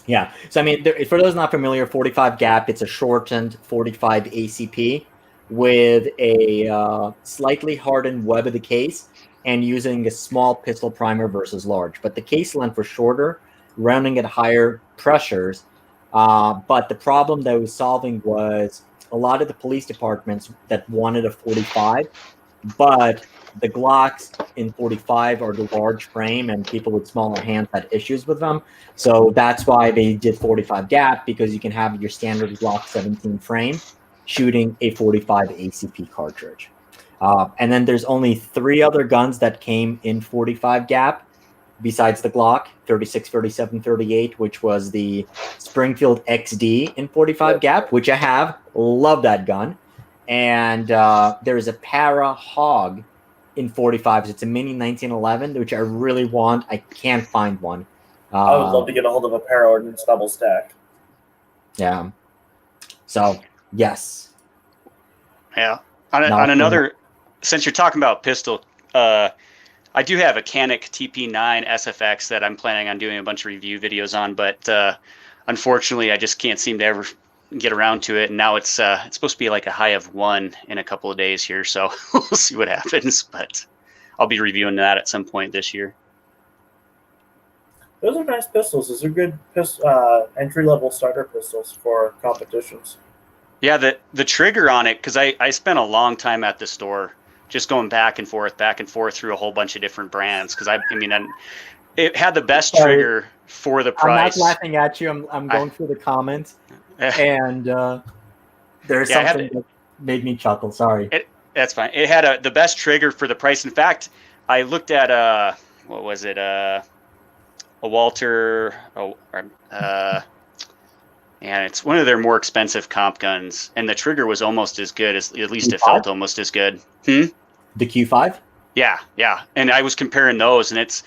Yeah. So, I mean, for those not familiar, 45 gap, it's a shortened 45 ACP with a slightly hardened web of the case and using a small pistol primer versus large. But the case length was shorter, running at higher pressures. But the problem that it was solving was a lot of the police departments that wanted a 45, but the Glocks in 45 are the large frame, and people with smaller hands had issues with them. So that's why they did 45 gap, because you can have your standard Glock 17 frame shooting a 45 ACP cartridge. And then there's only 3 other guns that came in 45 gap besides the Glock, 36, 37, 38, which was the Springfield XD in 45 gap, which I have. Love that gun. And there is a Para Hog in 45s. It's a mini 1911, which I really want. I can't find one. I would love to get a hold of a Para Ordnance double stack. Yeah. So, yes. Yeah. On another, since you're talking about pistol, I do have a Canik TP9 SFX that I'm planning on doing a bunch of review videos on, but unfortunately, I just can't seem to ever get around to it. And now it's supposed to be like a high of 1 in a couple of days here, so we'll see what happens. But I'll be reviewing that at some point this year. Those are nice pistols. Those are good entry-level starter pistols for competitions. Yeah, the trigger on it, because I spent a long time at the store just going back and forth through a whole bunch of different brands. Because it had the best Sorry. trigger for the I'm price. not laughing at you. I'm going through the comments, and there's Yeah, I had something that made me chuckle. Sorry. That's fine. It had the best trigger for the price. In fact, I looked at what was it? A Walter. And it's one of their more expensive comp guns, and the trigger was almost as good as, at least it felt almost as good. The Q5. Yeah. And I was comparing those, and it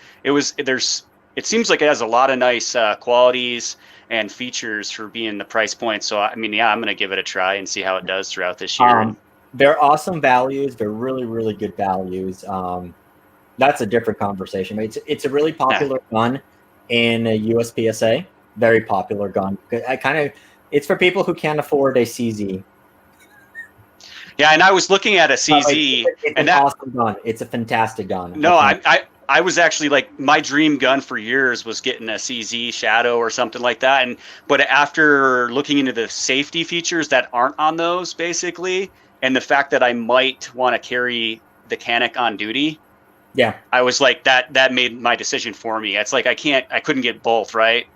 seems like it has a lot of nice qualities and features for being the price point. So I mean, yeah, I'm gonna give it a try and see how it does throughout this year. They're awesome values. They're really, really good values. That's a different conversation. It's a really popular gun in USPSA. Very popular gun. It's for people who can't afford a CZ. Yeah, and I was looking at a CZ, it's an awesome gun. It's a fantastic gun. No, I was actually like, my dream gun for years was getting a CZ Shadow or something like that. But after looking into the safety features that aren't on those, basically, and the fact that I might want to carry the Canik on duty, yeah, I was like, that made my decision for me. It's like I couldn't get both, right?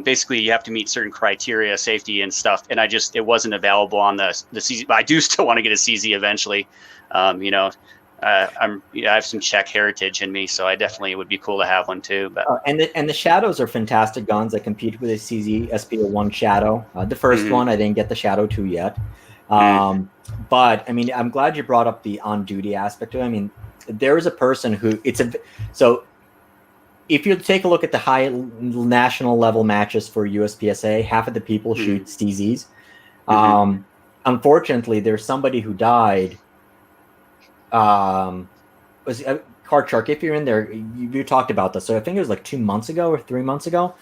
Basically, you have to meet certain criteria, safety and stuff, and it wasn't available on the CZ. But I do still want to get a CZ eventually. I have some Czech heritage in me, so I definitely would be cool to have one too. But and the Shadows are fantastic guns that compete with a CZ SP01 Shadow. The first one, I didn't get the Shadow 2 yet. But I mean, I'm glad you brought up the on duty aspect of it. I mean, there is a person who if you take a look at the high national level matches for USPSA, half of the people shoot CZs. Unfortunately, there's somebody who died. Was Card Shark? If you're in there, you talked about this. So I think it was like 2 months ago or 3 months ago.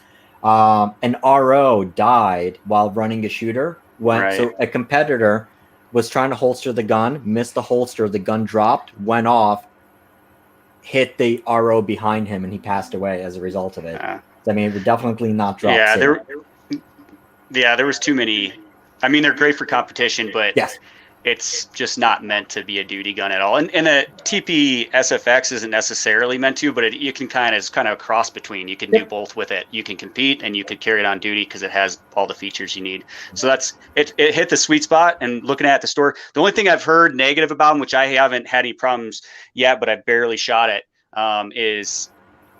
An RO died while running a shooter. So a competitor was trying to holster the gun, missed the holster, the gun dropped, went off, hit the RO behind him, and he passed away as a result of it. I mean, we're definitely not dropped. Yeah, there was too many. I mean, they're great for competition, but yes, it's just not meant to be a duty gun at all. And a TP SFX isn't necessarily meant to, but it's kind of a cross between. You can do both with it. You can compete and you can carry it on duty because it has all the features you need. So it hit the sweet spot. And looking at the store, the only thing I've heard negative about them, which I haven't had any problems yet, but I barely shot it, is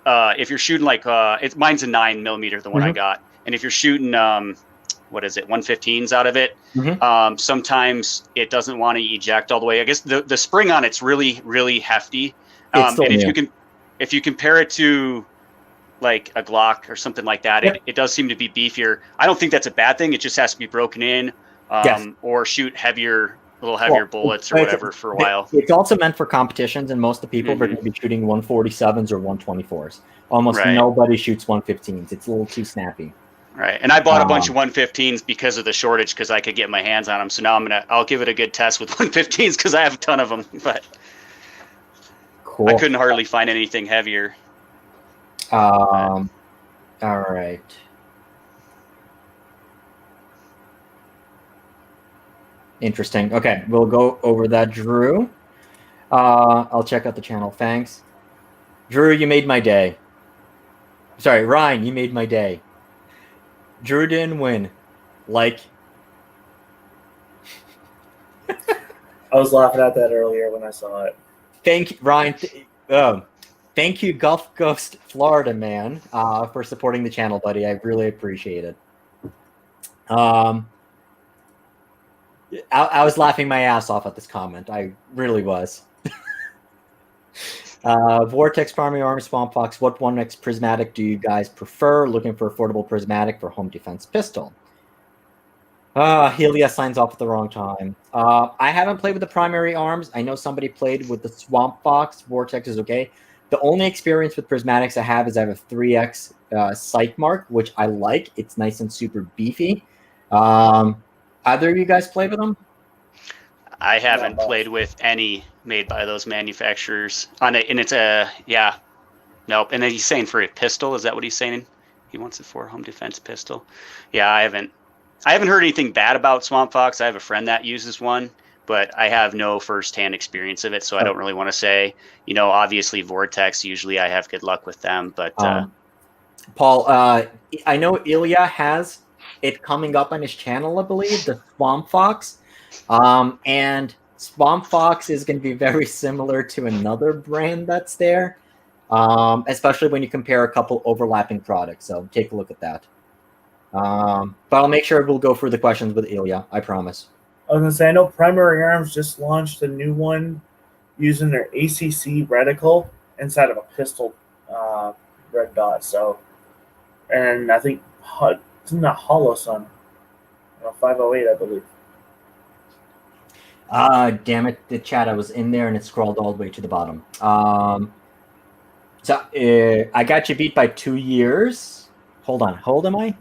if you're shooting mine's a 9mm, the one I got. And if you're shooting, 115s out of it. Sometimes it doesn't want to eject all the way. I guess the spring on it's really, really hefty. And if you compare it to like a Glock or something like that, it does seem to be beefier. I don't think that's a bad thing. It just has to be broken in or shoot a little heavier bullets or whatever for a while. It's also meant for competitions, and most of the people are going to be shooting 147s or 124s. Almost nobody shoots 115s. It's a little too snappy. Right, and I bought a bunch of 115s because of the shortage, because I could get my hands on them. So now I'll give it a good test with 115s because I have a ton of them. But cool. I couldn't hardly find anything heavier. All right. Interesting. Okay, we'll go over that, Drew. I'll check out the channel. Thanks, Drew. You made my day. Sorry, Ryan. You made my day. Drew didn't win. I was laughing at that earlier when I saw it. Thank you, Ryan. Thank you, Gulf Coast, Florida man, for supporting the channel, buddy. I really appreciate it. I was laughing my ass off at this comment. I really was. Vortex, Primary Arms, Swamp Fox, what 1X prismatic do you guys prefer? Looking for affordable prismatic for home defense pistol. Helia signs off at the wrong time. I haven't played with the Primary Arms. I know somebody played with the Swamp Fox. Vortex is okay. The only experience with prismatics I have is I have a 3X sight mark, which I like. It's nice and super beefy. Either of you guys play with them? I haven't played with any made by those manufacturers and it's nope. And then he's saying for a pistol, is that what he's saying? He wants it for a home defense pistol. Yeah, I haven't heard anything bad about Swamp Fox. I have a friend that uses one, but I have no firsthand experience of it, so I don't really want to say. Obviously Vortex. Usually, I have good luck with them, but Paul, I know Ilya has it coming up on his channel, I believe, the Swamp Fox, and Swamp Fox is going to be very similar to another brand that's there, especially when you compare a couple overlapping products. So take a look at that. But I'll make sure we'll go through the questions with Ilya. I promise. I was gonna say, I know Primary Arms just launched a new one using their ACC reticle inside of a pistol red dot. So, and I think isn't that Hollow Sun? 508, I believe. Damn it, the chat, I was in there and it scrolled all the way to the bottom. So I got you beat by 2 years. Hold on, how old am I?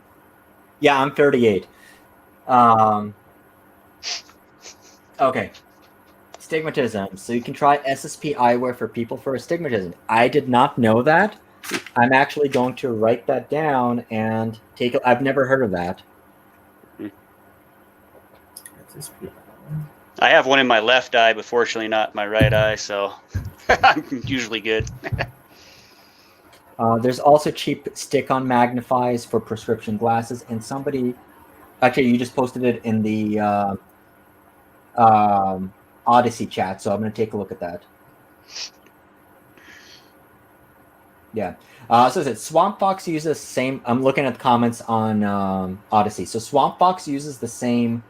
Yeah, I'm 38. Okay. Stigmatism. So you can try SSP eyewear for people for astigmatism. I did not know that. I'm actually going to write that down and take it. I've never heard of that. I have one in my left eye, but fortunately not my right eye, so I'm usually good. There's also cheap stick-on magnifiers for prescription glasses, and somebody, actually, you just posted it in the Odyssey chat, so I'm going to take a look at that. Yeah. So it said Swamp Fox uses the same. I'm looking at the comments on Odyssey. So Swamp Fox uses the same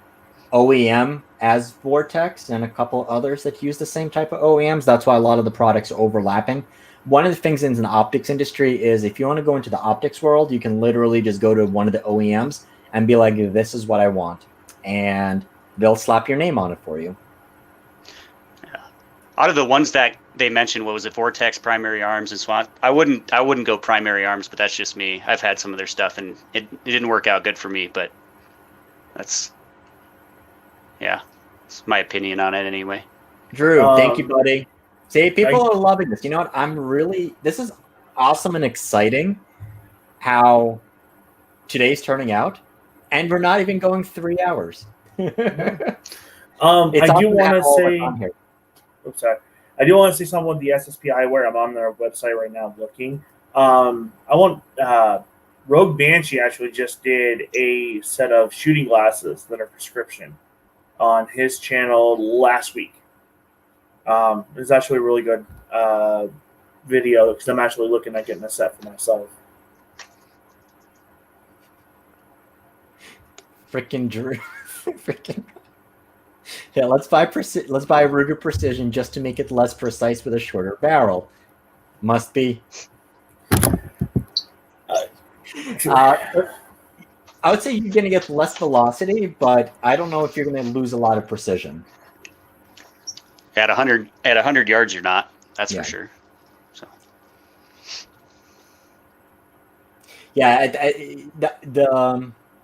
OEM as Vortex and a couple others that use the same type of OEMs. That's why a lot of the products are overlapping. One of the things in the optics industry is if you want to go into the optics world, you can literally just go to one of the OEMs and be like, this is what I want. And they'll slap your name on it for you. Yeah. Out of the ones that they mentioned, what was it, Vortex, Primary Arms, and Swamp? I wouldn't go Primary Arms, but that's just me. I've had some of their stuff, and it didn't work out good for me, but it's my opinion on it anyway. Drew, thank you, buddy. See, people are loving this. You know what? This is awesome and exciting how today's turning out, and we're not even going 3 hours. I do want to say, oops, sorry. I do want to say something with the SSP eyewear. I'm on their website right now looking. Rogue Banshee actually just did a set of shooting glasses that are prescription on his channel last week. It's actually a really good video because I'm actually looking at getting a set for myself. Freaking Drew. Freaking. Yeah, let's buy Ruger Precision just to make it less precise with a shorter barrel. Must be. I would say you're going to get less velocity, but I don't know if you're going to lose a lot of precision. At 100 yards, you're not. That's for sure. So. Yeah,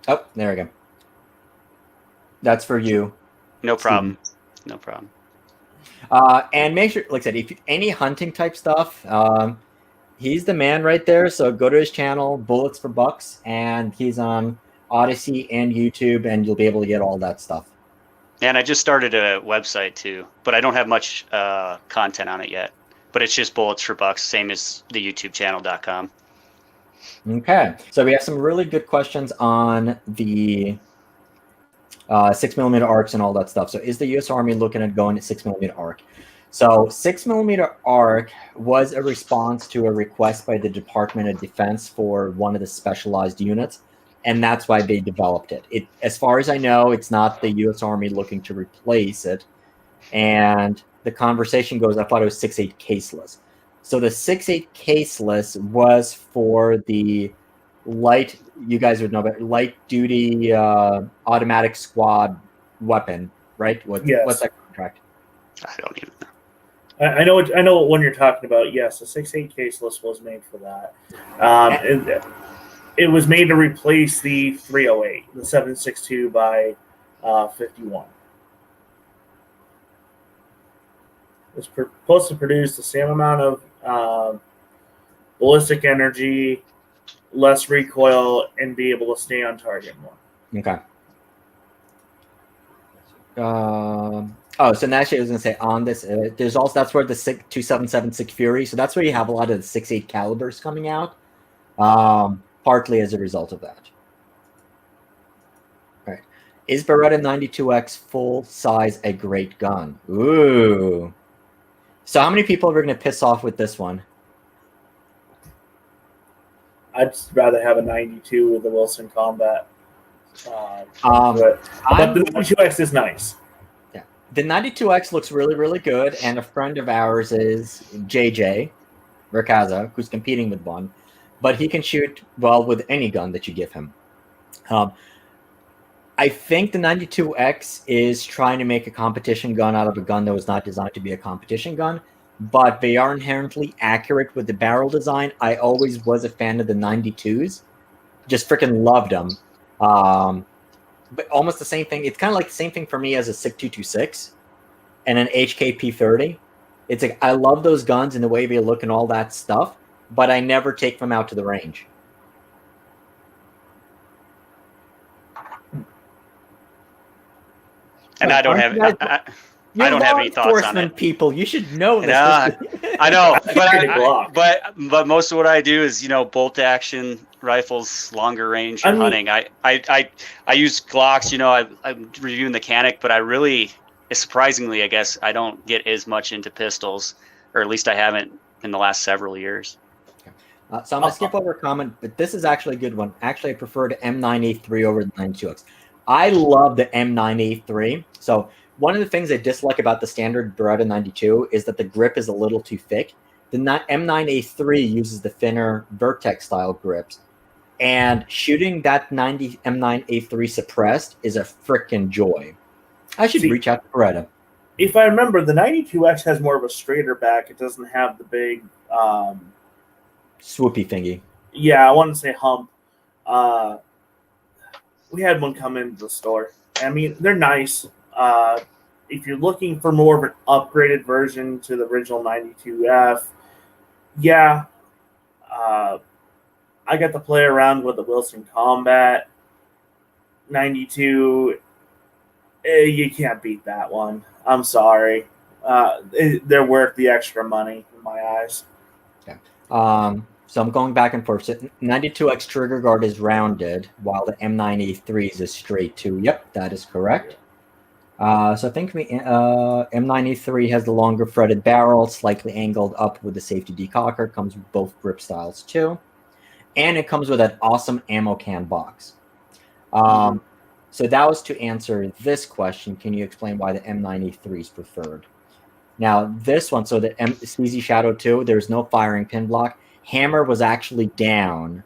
oh, there we go. That's for you. No problem. No problem. And make sure, like I said, if any hunting type stuff, he's the man right there. So go to his channel, Bullets for Bucks, and he's on Odyssey and YouTube, and you'll be able to get all that stuff. And I just started a website too, but I don't have much content on it yet. But it's just Bullets for Bucks, same as the YouTubechannel.com. Okay, so we have some really good questions on the 6mm arcs and all that stuff. So is the U.S. Army looking at going to 6mm arc? So 6mm arc was a response to a request by the Department of Defense for one of the specialized units, and that's why they developed it. As far as I know, it's not the U.S. Army looking to replace it. And the conversation goes, I thought it was 6.8 caseless. So the 6.8 caseless was for the light, you guys would know, but light duty automatic squad weapon, right? Yes. What's that contract? I don't even know. I know what one you're talking about. Yes, the 6.8 caseless was made for that. It was made to replace the 308, the 7.62 by 51. It's supposed to produce the same amount of ballistic energy, less recoil, and be able to stay on target more. Okay. Oh, so actually, I was going to say on this, there's also that's where the 277 Fury. So that's where you have a lot of the 6.8 calibers coming out, partly as a result of that. All right, is Beretta 92X full size a great gun? Ooh. So how many people are we going to piss off with this one? I'd just rather have a 92 with the Wilson Combat. But the 92X is nice. The 92X looks really, really good, and a friend of ours is JJ Mercaza, who's competing with one, but he can shoot well with any gun that you give him. I think the 92X is trying to make a competition gun out of a gun that was not designed to be a competition gun, but they are inherently accurate with the barrel design. I always was a fan of the 92s. Just freaking loved them. But almost the same thing. It's kind of like the same thing for me as a SIG 226 and an HK P30. It's like I love those guns and the way they look and all that stuff, but I never take them out to the range. And I don't have any thoughts on it. People, you should know this. I know, but most of what I do is bolt action rifles, longer range hunting. I use Glocks. I'm reviewing the Canic, but I really, surprisingly, I guess I don't get as much into pistols, or at least I haven't in the last several years. So I'm gonna skip over a comment, but this is actually a good one. Actually, I prefer the M9A3 over the 92X. I love the M9A3. So one of the things I dislike about the standard Beretta 92 is that the grip is a little too thick. The M9A3 uses the thinner Vertex style grips, and shooting that M9A3 suppressed is a frickin' joy. I should reach out to Beretta. If I remember, the 92X has more of a straighter back. It doesn't have the big swoopy thingy. Yeah, I want to say hump. We had one come into the store. I mean, they're nice. If you're looking for more of an upgraded version to the original 92F, yeah, I got to play around with the Wilson Combat 92. You can't beat that one. I'm sorry. They're worth the extra money in my eyes. Okay. So I'm going back and forth. So 92X trigger guard is rounded, while the M9A3 is straight too. Yep, that is correct. So I think M9A3 has the longer fretted barrel, slightly angled up with the safety decocker. Comes with both grip styles too, and it comes with that awesome ammo can box. So that was to answer this question. Can you explain why the M9A3 is preferred? Now this one, so the Squeezy Shadow 2, there's no firing pin block. Hammer was actually down,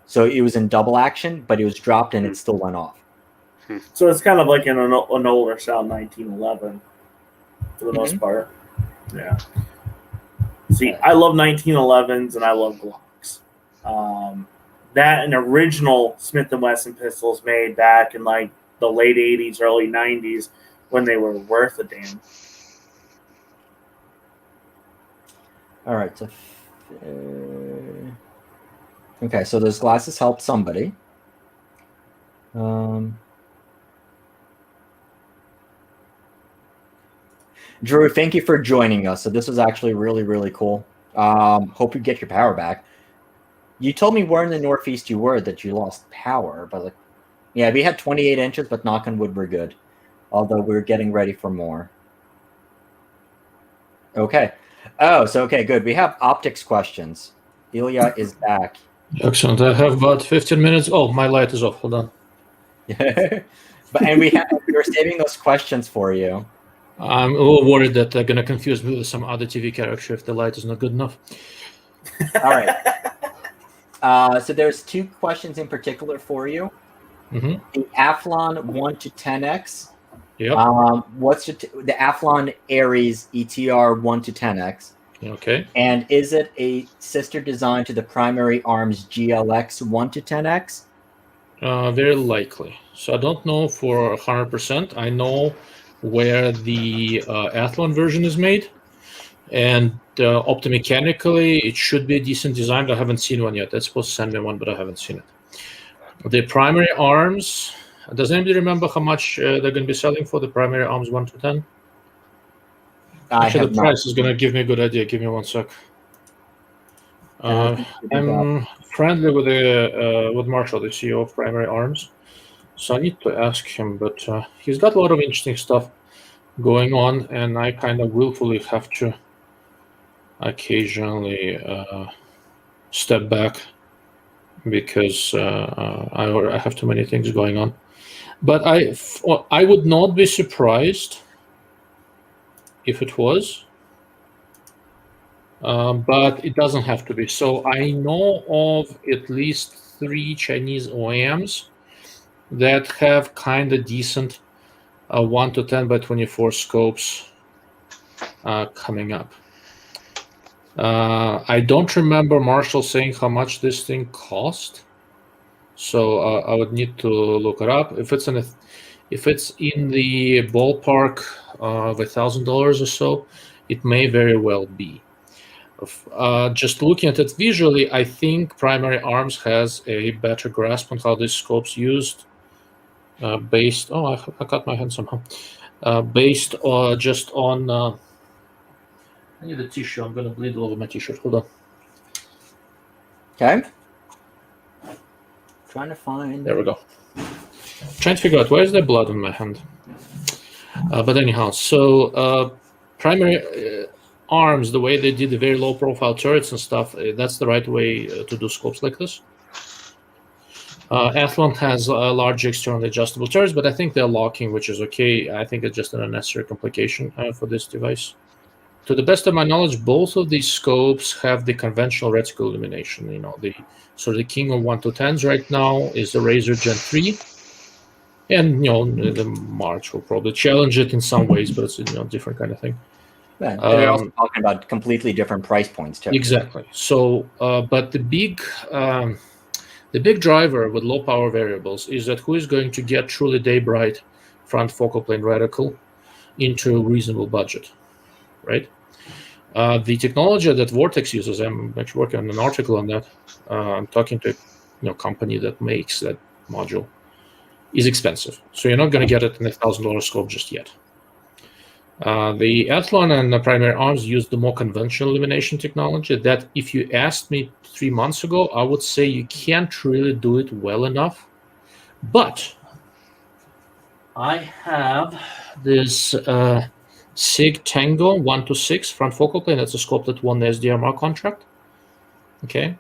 so it was in double action, but it was dropped and it still went off. So it's kind of like an older style 1911 for the most part. Yeah. See, I love 1911s and I love Glocks. That and original Smith & Wesson pistols made back in like the late 80s, early 90s when they were worth a damn. All right. So, okay, so those glasses helped somebody. Drew, thank you for joining us. So this was actually really, really cool. Hope you get your power back. You told me where in the Northeast you were that you lost power, but like, yeah, we had 28 inches, but knock on wood, we're good. Although we're getting ready for more. Okay. Oh, so okay, good. We have optics questions. Ilya is back. Excellent. I have about 15 minutes. Oh, my light is off. Hold on. We're saving those questions for you. I'm a little worried that they're going to confuse me with some other TV character if the light is not good enough. All right. So there's two questions in particular for you. The Athlon 1 to 10x. Yep. What's the Athlon Ares ETR 1 to 10x? Okay. And is it a sister design to the Primary Arms GLX 1 to 10x? Very likely. So I don't know for 100%. I know where the Athlon version is made, and optomechanically it should be a decent design. I haven't seen one yet. They're supposed to send me one, but I haven't seen it. The Primary Arms, does anybody remember how much they're going to be selling for the Primary Arms 1 to 10? Actually, have the not. price is going to give me a good idea. Give me 1 sec. I'm friendly with Marshall, the CEO of Primary Arms, so I need to ask him. But he's got a lot of interesting stuff going on, and I kind of willfully have to occasionally step back because I have too many things going on. But I would not be surprised if it was. But it doesn't have to be. So I know of at least 3 Chinese OEMs that have kind of decent 1 to 10 by 24 scopes coming up. I don't remember Marshall saying how much this thing cost, so I would need to look it up. If it's in the ballpark of $1,000 or so, it may very well be. Just looking at it visually, I think Primary Arms has a better grasp on how this scope's used, based. Oh, I cut my hand somehow. Based just on. I need a tissue. I'm gonna bleed all over my t-shirt. Hold on. Okay. Trying to find. There we go. Trying to figure out where's the blood on my hand. But anyhow, so Primary Arms, the way they did the very low profile turrets and stuff, that's the right way to do scopes like this. Athlon has large externally adjustable turrets, but I think they're locking, which is okay. I think it's just an unnecessary complication for this device. To the best of my knowledge, both of these scopes have the conventional reticle illumination. You know, the king of 1 to 10s right now is the Razer Gen 3. And, you know, the March will probably challenge it in some ways, but it's, you know, different kind of thing. Yeah, they're also talking about completely different price points too. Exactly. So, but the big driver with low power variables is that who is going to get truly day bright front focal plane reticle into a reasonable budget, right? The technology that Vortex uses, I'm actually working on an article on that. I'm talking to a company that makes that module, is expensive. So you're not going to get it in $1,000 scope just yet. The Athlon and the Primary Arms use the more conventional illumination technology that, if you asked me 3 months ago, I would say you can't really do it well enough. But I have this SIG Tango 1 to 6 front focal plane. That's a scope that won the SDRMR contract. Okay.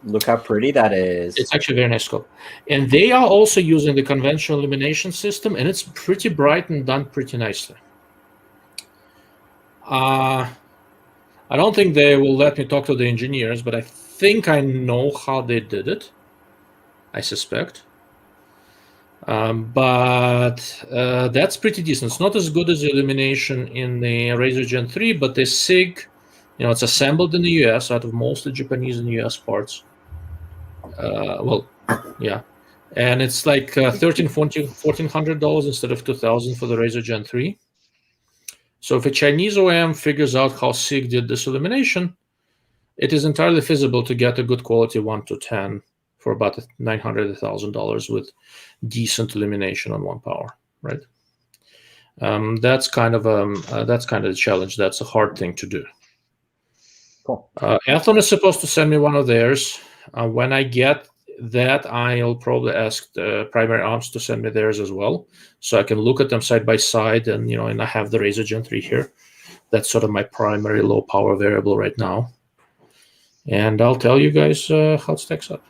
Look how pretty that is. It's actually a very nice scope. And they are also using the conventional illumination system, and it's pretty bright and done pretty nicely. I don't think they will let me talk to the engineers, but I think I know how they did it. I suspect. But that's pretty decent. It's not as good as the illumination in the Razer Gen 3, but the SIG, it's assembled in the US out of mostly Japanese and US parts. Well, yeah. And it's like $1,400 instead of $2,000 for the Razer Gen 3. So if a Chinese OEM figures out how SIG did this illumination, it is entirely feasible to get a good quality 1 to 10 for about $900, $1,000 with decent illumination on 1 power, right? That's kind of the challenge. That's a hard thing to do. Cool. Athlon is supposed to send me one of theirs. When I get that, I'll probably ask the Primary Arms to send me theirs as well, so I can look at them side by side. And and I have the Razer Gen 3 here. That's sort of my primary low power variable right now. And I'll tell you guys how it stacks up.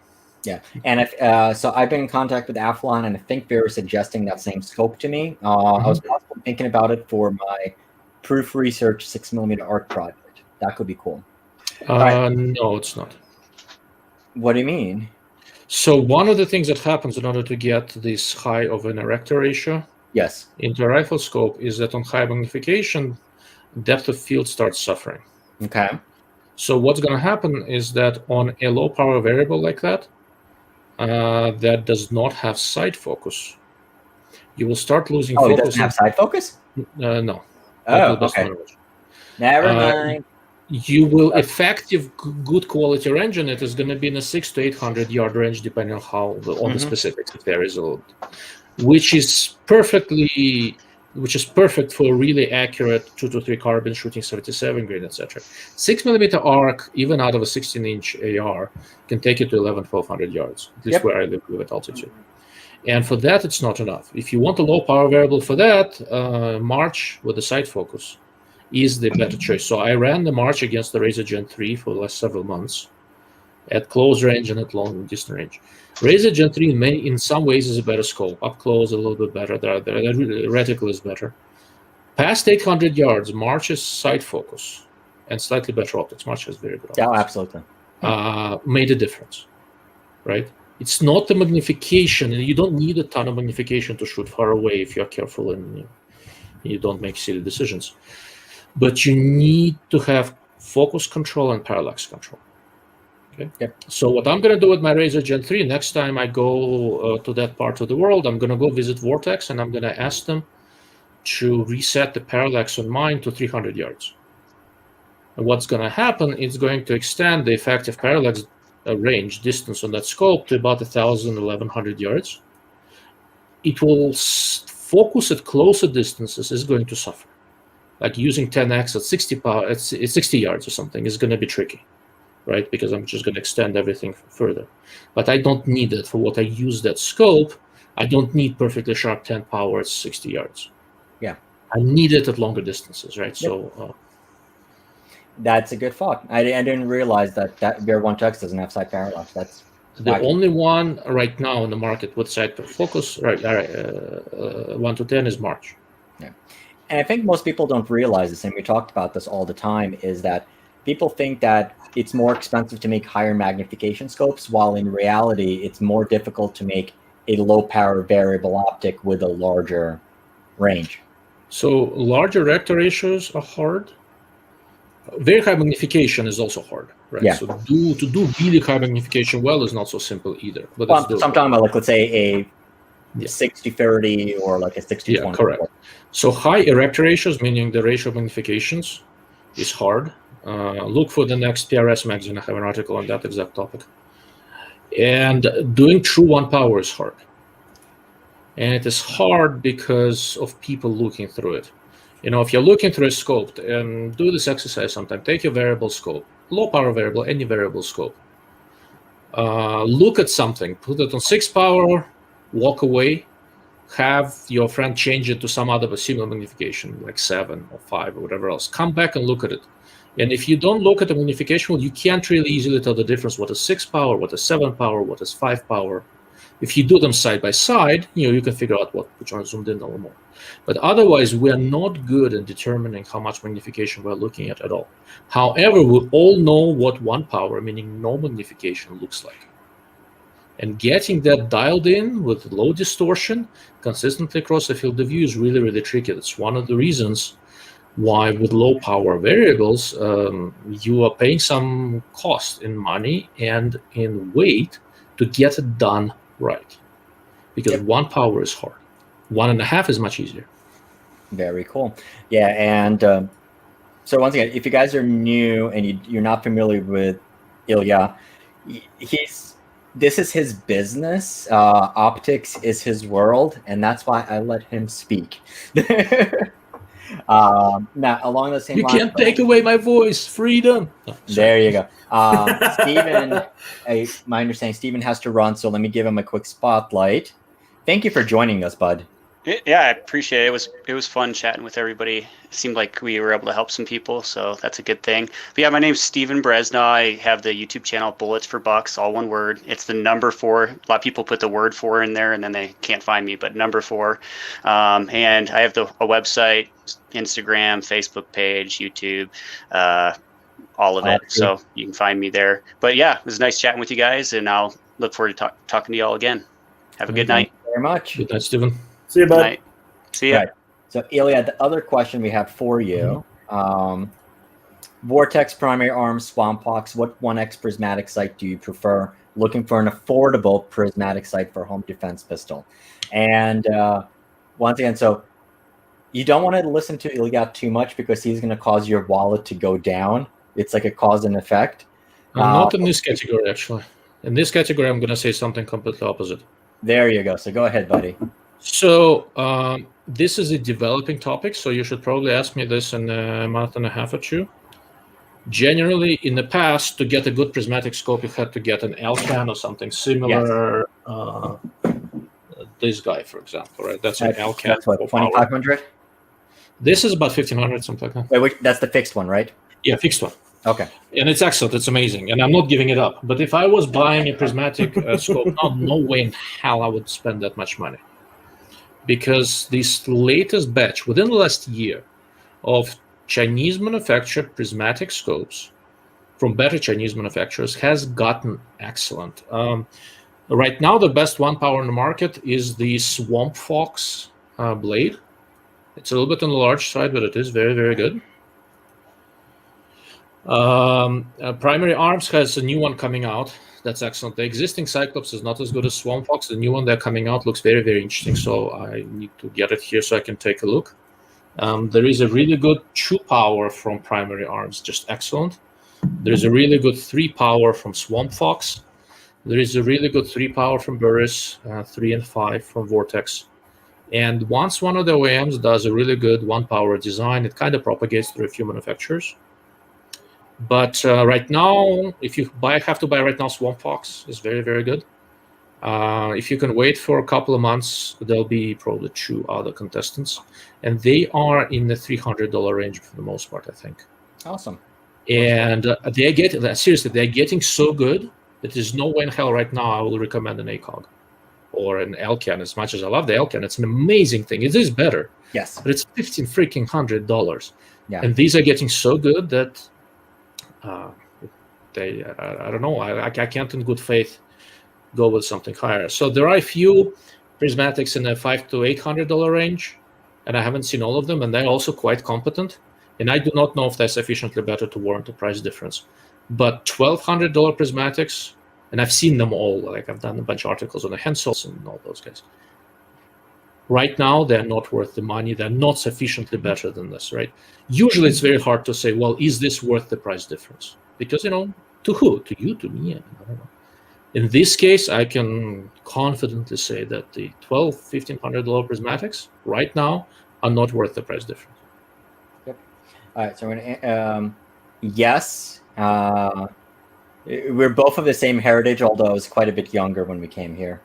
Yeah, and if so, I've been in contact with Athlon, and I think they were suggesting that same scope to me. I was also thinking about it for my proof research 6mm arc project. That could be cool. No, it's not. What do you mean? So one of the things that happens in order to get this high of an erector ratio, yes, into a rifle scope, is that on high magnification, depth of field starts suffering. Okay. So what's going to happen is that on a low power variable like that, that does not have side focus, you will start losing focus. Oh, it doesn't have side focus? No. Oh, okay. Never mind. You will effective good quality range on it is going to be in a 600 to 800 yard range, depending on how the specifics. It varies a little, which is perfectly which is perfect for really accurate 223 carbine shooting 77 grain, etc. 6mm arc, even out of a 16-inch AR, can take you to 1,100-1,200 yards, at least where I live at altitude. And for that, it's not enough. If you want a low power variable for that, March with the sight focus is the better choice. So I ran the March against the Razor Gen 3 for the last several months at close range and at long distance range. Razor Gen 3 in some ways is a better scope. Up close a little bit better. The reticle is better. Past 800 yards, March's sight focus and slightly better optics. March has very good optics. Yeah, absolutely. Made a difference, right? It's not the magnification, and you don't need a ton of magnification to shoot far away if you're careful and you don't make silly decisions. But you need to have focus control and parallax control. Okay. Yep. So what I'm going to do with my Razor Gen 3, next time I go to that part of the world, I'm going to go visit Vortex, and I'm going to ask them to reset the parallax on mine to 300 yards. And what's going to happen, it's going to extend the effective parallax range distance on that scope to about 1,000, 1,100 yards. It will focus at closer distances is going to suffer. Like using 10x at 60 power at 60 yards or something is going to be tricky, right? Because I'm just going to extend everything further. But I don't need it for what I use that scope. I don't need perfectly sharp 10 power at 60 yards. Yeah. I need it at longer distances, right? Yep. So that's a good thought. I didn't realize that Bear 1X doesn't have sight parallax. That's the only one right now in the market with sight focus, 1 to 10 is March. Yeah. And I think most people don't realize this, and we talked about this all the time, is that people think that it's more expensive to make higher magnification scopes, while in reality, it's more difficult to make a low power variable optic with a larger range. So larger rector ratios are hard. Very high magnification is also hard, right? Yeah. So to do really high magnification well is not so simple either. But Well, so I'm talking about, like, let's say a 60-30 or like a 60-20. Yeah, correct. So high erector ratios, meaning the ratio of magnifications, is hard. Look for the next PRS magazine. I have an article on that exact topic. And doing true 1 power is hard. And it is hard because of people looking through it. You know, if you're looking through a scope, and do this exercise sometime, take your variable scope, low power variable, any variable scope. Look at something, put it on 6 power, walk away, have your friend change it to some other similar magnification, like 7 or 5 or whatever else. Come back and look at it. And if you don't look at the magnification, you can't really easily tell the difference what is 6 power, what is 7 power, what is 5 power. If you do them side by side, you can figure out which one zoomed in a little more. But otherwise, we are not good at determining how much magnification we're looking at all. However, we all know what 1 power, meaning no magnification, looks like. And getting that dialed in with low distortion consistently across the field of view is really, really tricky. That's one of the reasons why with low power variables, you are paying some cost in money and in weight to get it done right. Because 1 power is hard. 1.5 is much easier. Very cool. Yeah, and so once again, if you guys are new and you're not familiar with Ilya, this is his business. Optics is his world, and that's why I let him speak. Now, along the same lines, you can't take away my voice. Freedom. Oh, there you go. Stephen, my understanding, Stephen has to run, so let me give him a quick spotlight. Thank you for joining us, bud. Yeah, I appreciate it. It was fun chatting with everybody. It seemed like we were able to help some people, so that's a good thing. But yeah, my name's Stephen Bresnaugh. I have the YouTube channel Bullets for Bucks, all one word. It's the number 4. A lot of people put the word 4 in there, and then they can't find me, but number 4. And I have a website, Instagram, Facebook page, YouTube, all of it. So you can find me there. But yeah, it was nice chatting with you guys, and I'll look forward to talking to you all again. Have a good night. Thank you very much. Good night, Stephen. See you, bud. See ya. Right. So, Ilya, the other question we have for you, Vortex primary arm, Swamp Hawks, what 1X prismatic sight do you prefer? Looking for an affordable prismatic sight for home defense pistol. And once again, so you don't want to listen to Ilya too much because he's going to cause your wallet to go down. It's like a cause and effect. Not in this category, actually. In this category, I'm going to say something completely opposite. There you go. So go ahead, buddy. So this is a developing topic, so you should probably ask me this in a month and a half or two. Generally, in the past, to get a good prismatic scope, you had to get an Alcan or something similar. This guy, for example, right? That's an Alcan. That's what, 2,500? This is about 1,500, something like that. Wait, which, that's the fixed one, right? Yeah, fixed one. Okay. And it's excellent. It's amazing. And I'm not giving it up. But if I was buying a prismatic scope, no way in hell I would spend that much money. Because this latest batch, within the last year, of Chinese manufactured prismatic scopes from better Chinese manufacturers has gotten excellent. Right now, the best 1 power in the market is the Swamp Fox blade. It's a little bit on the large side, but it is very, very good. Primary Arms has a new one coming out. That's excellent. The existing Cyclops is not as good as Swamp Fox. The new one that's coming out looks very, very interesting. So I need to get it here so I can take a look. There is a really good 2 power from Primary Arms, just excellent. There is a really good 3 power from Swamp Fox. There is a really good 3 power from Burris, 3 and 5 from Vortex. And once one of the OEMs does a really good 1 power design, it kind of propagates through a few manufacturers. But right now, if you have to buy right now, Swamp Fox is very, very good. If you can wait for a couple of months, there'll be probably 2 other contestants. And they are in the $300 range for the most part, I think. Awesome. And they're getting so good that there's no way in hell right now I will recommend an ACOG or an Alcan. As much as I love the Alcan, it's an amazing thing. It is better. Yes. But it's $1,500. Yeah. And these are getting so good that I don't know. I can't in good faith go with something higher. So there are a few prismatics in the $500 to $800 range, and I haven't seen all of them, and they're also quite competent. And I do not know if they're sufficiently better to warrant a price difference. But $1,200 prismatics, and I've seen them all. Like I've done a bunch of articles on the Hensells and all those guys. Right now, they're not worth the money. They're not sufficiently better than this, right? Usually, it's very hard to say, well, is this worth the price difference? Because, to who? To you? To me? I don't know. In this case, I can confidently say that the $1,200, $1,500 prismatics right now are not worth the price difference. Yep. All right. So we're gonna, yes, we're both of the same heritage, although I was quite a bit younger when we came here.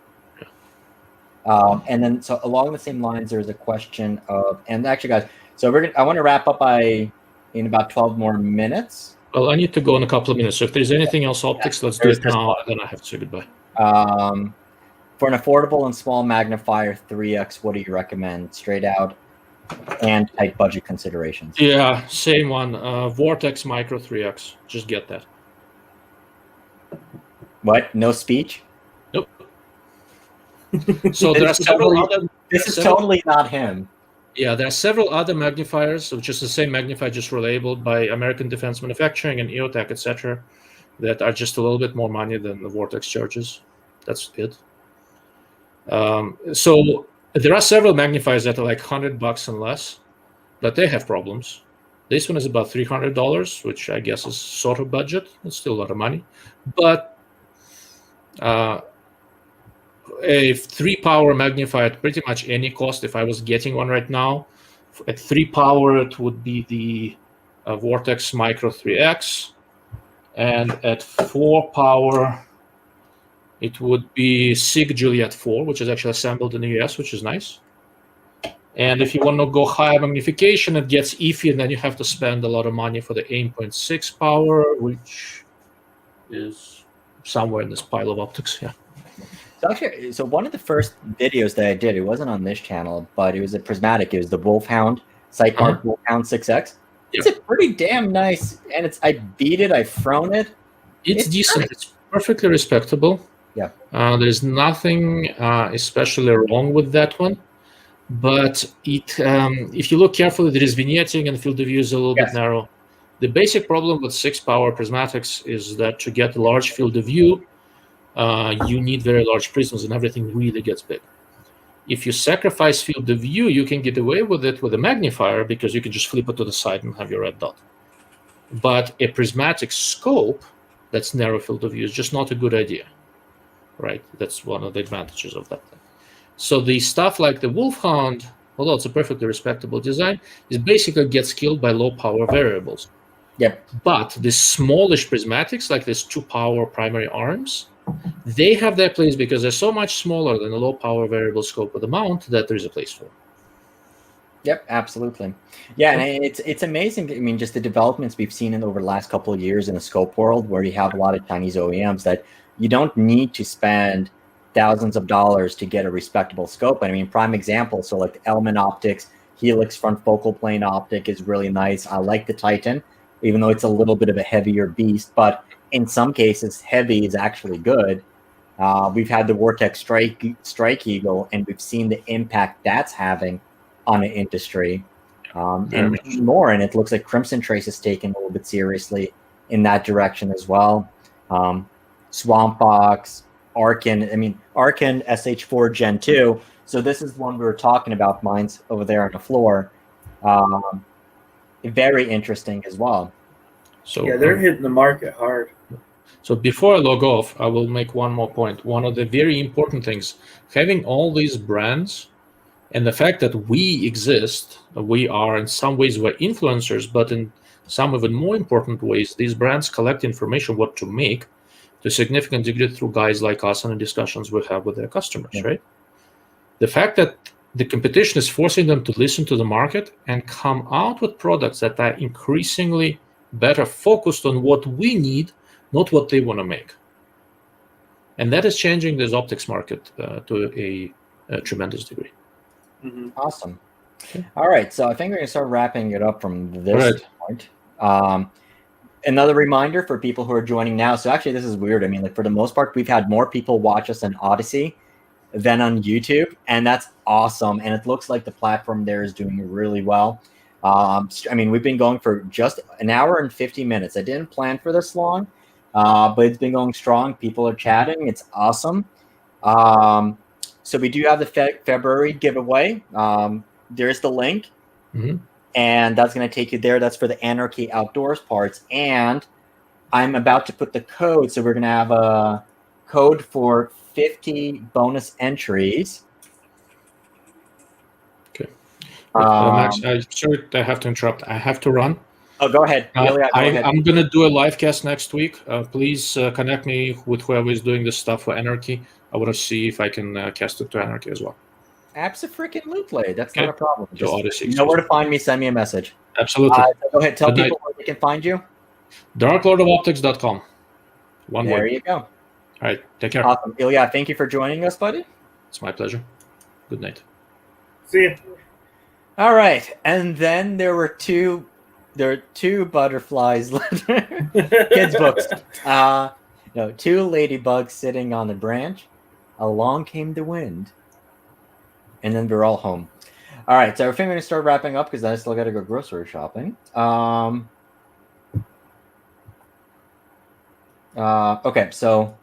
And then, so along the same lines, there's a question of, and actually, guys, so I want to wrap up in about 12 more minutes. Well, I need to go in a couple of minutes. So if there's anything else optics, let's do it now. Then I have to say goodbye. For an affordable and small magnifier 3x, what do you recommend? Straight out and tight budget considerations. Yeah, same one. Vortex Micro 3x. Just get that. What? No speech? Nope. So there are several other. This is totally not him. Yeah, there are several other magnifiers, which is the same magnifier, just relabeled by American Defense Manufacturing and EOTech, etc., that are just a little bit more money than the Vortex charges. That's it. So there are several magnifiers that are like $100 and less, but they have problems. This one is about $300, which I guess is sort of budget. It's still a lot of money, but a 3-power magnifier at pretty much any cost. If I was getting one right now, at 3 power, it would be the Vortex Micro 3X, and at 4 power, it would be SIG Juliet 4, which is actually assembled in the US, which is nice. And if you want to go higher magnification, it gets iffy, and then you have to spend a lot of money for the 8.6 power, which is somewhere in this pile of optics. Yeah. So actually, one of the first videos that I did, it wasn't on this channel, but it was a prismatic. It was the Wolfhound, Sightmark Wolfhound 6X. It's a pretty damn nice, and I beat it, I've thrown it. It's decent. Nice. It's perfectly respectable. Yeah. There's nothing especially wrong with that one. But if you look carefully, there is vignetting and field of view is a little bit narrow. The basic problem with 6-power prismatics is that to get a large field of view, you need very large prisms and everything really gets big. If you sacrifice field of view, you can get away with it with a magnifier because you can just flip it to the side and have your red dot. But a prismatic scope that's narrow field of view is just not a good idea, right? That's one of the advantages of that thing. So the stuff like the Wolfhound, although it's a perfectly respectable design, is basically gets killed by low power variables. Yep. But the smallish prismatics, like these 2-power primary arms, they have their place because they're so much smaller than the low power variable scope of the mount that there is a place for them. Yep, absolutely. Yeah, and it's amazing. I mean, just the developments we've seen over the last couple of years in the scope world, where you have a lot of Chinese OEMs that you don't need to spend thousands of dollars to get a respectable scope. I mean, prime example, so like the Element Optics Helix front focal plane optic is really nice. I like the Titan, even though it's a little bit of a heavier beast, but in some cases, heavy is actually good. We've had the Vortex Strike Eagle, and we've seen the impact that's having on the industry, and more. And it looks like Crimson Trace is taken a little bit seriously in that direction as well. Swamp Fox, Arkin. I mean, Arkin SH4 Gen 2. So this is one we were talking about. Mine's over there on the floor. Very interesting as well. So Yeah, they're hitting the market hard. So before I log off, I will make one more point. One of the very important things, having all these brands and the fact that we exist, we are in some ways we're influencers, but in some even more important ways, these brands collect information what to make to a significant degree through guys like us and the discussions we have with their customers, right? The fact that the competition is forcing them to listen to the market and come out with products that are increasingly better focused on what we need, not what they want to make. And that is changing this optics market to a tremendous degree. Mm-hmm. Awesome. All right, so I think we're going to start wrapping it up from this point. Another reminder for people who are joining now. So actually, this is weird. I mean, like for the most part, we've had more people watch us on Odyssey than on YouTube, and that's awesome. And it looks like the platform there is doing really well. I mean, we've been going for just an hour and 50 minutes. I didn't plan for this long, but it's been going strong. People are chatting. It's awesome. So we do have the February giveaway. There's the link, and that's going to take you there. That's for the Anarchy Outdoors parts. And I'm about to put the code. So we're going to have a code for 50 bonus entries. Okay. Max, sorry, I have to interrupt. I have to run. Oh, go ahead. I'm going to do a live cast next week. Please connect me with whoever is doing this stuff for Anarchy. I want to see if I can cast it to Anarchy as well. Absolutely. That's not a problem. Just Odyssey, you know where to find me. Send me a message. Absolutely. Go ahead. Tell people where they can find you. DarkLordOfOptics.com. There you go. All right. Take care. Awesome. Ilya, thank you for joining us, buddy. It's my pleasure. Good night. See you. All right. And then there are two butterflies, kids' books. Two ladybugs sitting on the branch. Along came the wind. And then we're all home. All right. So I think we're going to start wrapping up because I still got to go grocery shopping. Okay. So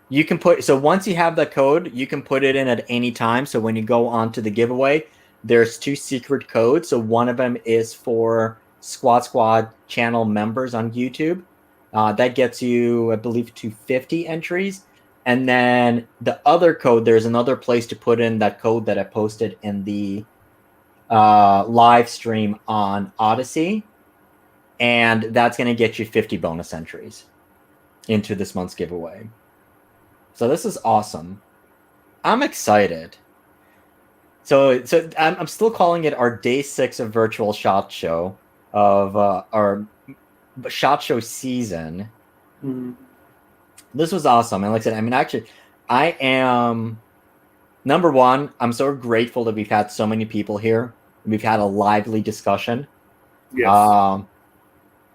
you can once you have the code, you can put it in at any time. So when you go on to the giveaway, there's 2 secret codes. So one of them is for Squad channel members on YouTube. That gets you, I believe, to 50 entries. And then the other code, there's another place to put in that code that I posted in the live stream on Odyssey. And that's going to get you 50 bonus entries into this month's giveaway. So this is awesome. I'm excited. So I'm still calling it our day 6 of virtual SHOT Show of our SHOT Show season. Mm-hmm. This was awesome. And like I said, I mean, actually, I am, number one, I'm so grateful that we've had so many people here. We've had a lively discussion. Yes. And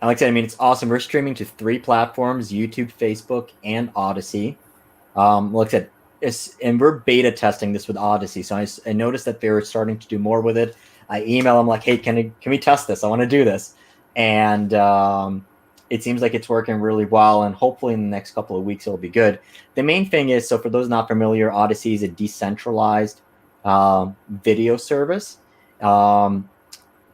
like I said, I mean, it's awesome. We're streaming to 3 platforms, YouTube, Facebook, and Odyssey. Like I said, and we're beta testing this with Odyssey. So I noticed that they were starting to do more with it. I email them like, hey, can we test this? I want to do this. And it seems like it's working really well. And hopefully in the next couple of weeks, it'll be good. The main thing is, so for those not familiar, Odyssey is a decentralized video service,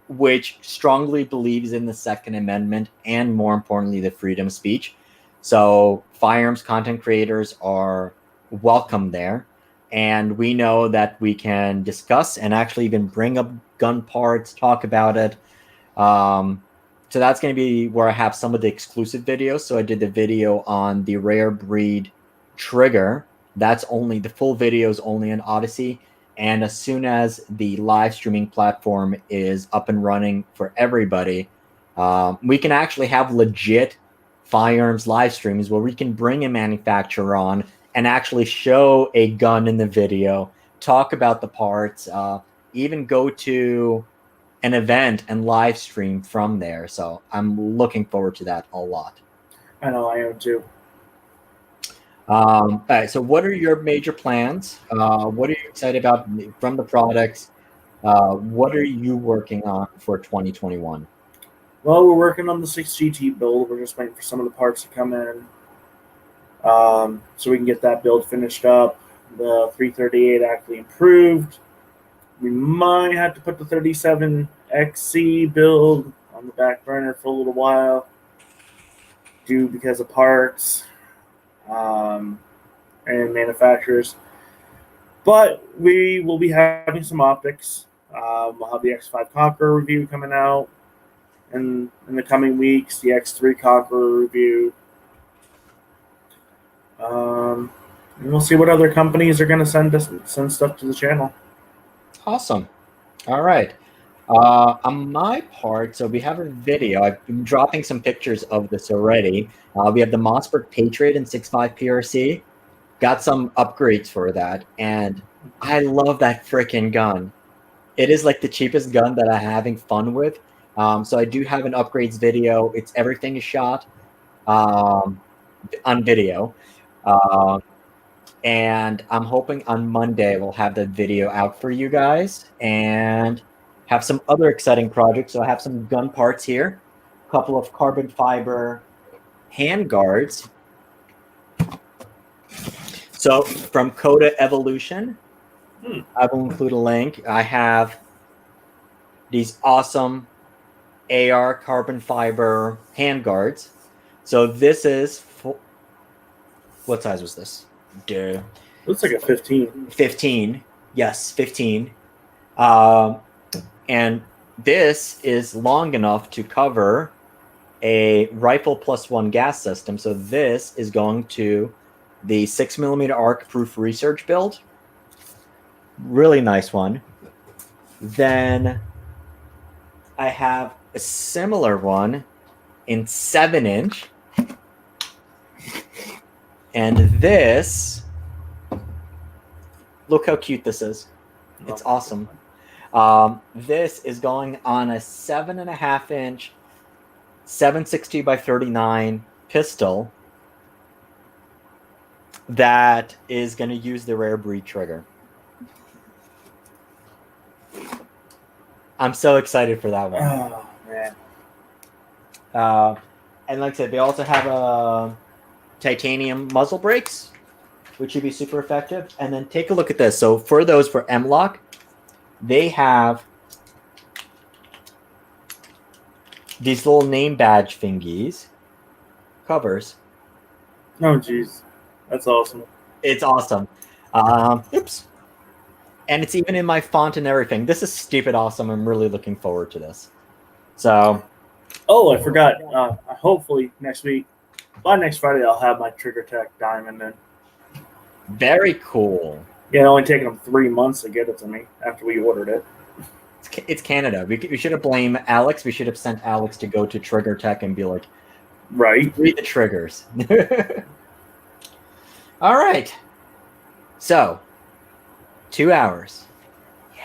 which strongly believes in the Second Amendment and, more importantly, the freedom of speech. So firearms content creators are welcome there. and we know that we can discuss and actually even bring up gun parts, talk about it. So that's going to be where I have some of the exclusive videos. So I did the video on the rare breed trigger. That's only, the full video is only on Odyssey. And as soon as the live streaming platform is up and running for everybody, we can actually have legit firearms live streams where we can bring a manufacturer on and actually show a gun in the video, talk about the parts, even go to an event and live stream from there. So I'm looking forward to that a lot. I know I am too. All right, so what are your major plans? What are you excited about from the products? What are you working on for 2021? Well, we're working on the 6GT build. We're just waiting for some of the parts to come in, so we can get that build finished up. The 338 actually improved. We might have to put the 37XC build on the back burner for a little while, due because of parts and manufacturers. But we will be having some optics. We'll have the X5 Conqueror review coming out in the coming weeks, the X3 Conqueror review. And we'll see what other companies are going to send stuff to the channel. Awesome. All right. On my part, so we have a video. I've been dropping some pictures of this already. We have the Mossberg Patriot in 6.5 PRC. Got some upgrades for that, and I love that freaking gun. It is like the cheapest gun that I'm having fun with. So I do have an upgrades video. It's everything is shot on video. And I'm hoping on Monday we'll have the video out for you guys and have some other exciting projects. So I have some gun parts here, a couple of carbon fiber hand guards. So from Coda Evolution, I will include a link. I have these awesome AR carbon fiber hand guards. So this is, what size was this? Duh. Looks like a 15. 15. Yes, 15. And this is long enough to cover a rifle plus one gas system. So this is going to the 6mm arc proof research build. Really nice one. Then I have a similar one in 7-inch. And this, look how cute this is. It's awesome. This is going on a 7.5-inch 760 by 39 pistol that is going to use the rare breed trigger. I'm so excited for that one. Oh, man. And like I said, they also have titanium muzzle brakes, which should be super effective. And then take a look at this. So for those for M-LOK, they have these little name badge thingies, covers. Oh, jeez. That's awesome. It's awesome. Oops. And it's even in my font and everything. This is stupid awesome. I'm really looking forward to this. So. Oh, I forgot. Hopefully next week, by next Friday, I'll have my Trigger Tech Diamond in. Very cool. Yeah, it only taken them 3 months to get it to me after we ordered it. It's Canada. We should have blamed Alex. We should have sent Alex to go to Trigger Tech and be like, right, read the triggers. All right. So, 2 hours. Yay.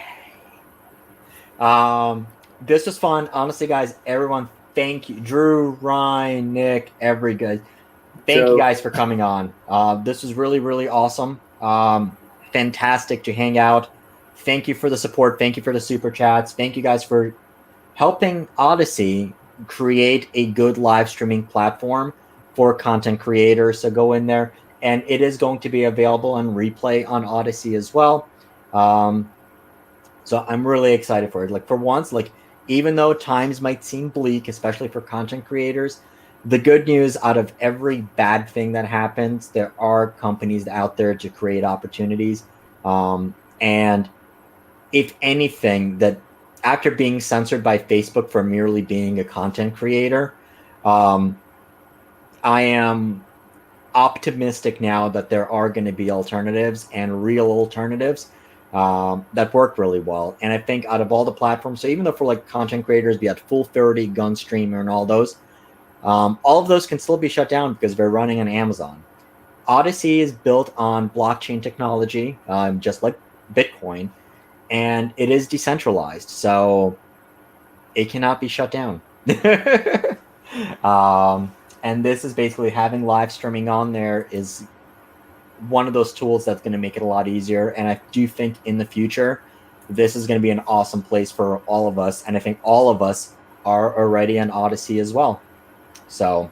This was fun. Honestly, guys, everyone, thank you. Drew, Ryan, Nick, every guy. Thank you guys for coming on. This was really, really awesome. Fantastic to hang out. Thank you for the support. Thank you for the super chats. Thank you guys for helping Odyssey create a good live streaming platform for content creators. So go in there, and it is going to be available on replay on Odyssey as well. So I'm really excited for it. Like for once, like even though times might seem bleak, especially for content creators, the good news out of every bad thing that happens, there are companies out there to create opportunities. And if anything, that after being censored by Facebook for merely being a content creator, I am optimistic now that there are going to be alternatives and real alternatives that work really well. And I think out of all the platforms, so even though for like content creators, be at Full30, Gunstreamer, and all those, all of those can still be shut down because they're running on Amazon. Odyssey is built on blockchain technology, just like Bitcoin, and it is decentralized, so it cannot be shut down. And this is basically having live streaming on there is one of those tools that's going to make it a lot easier. And I do think in the future, this is going to be an awesome place for all of us. And I think all of us are already on Odyssey as well. So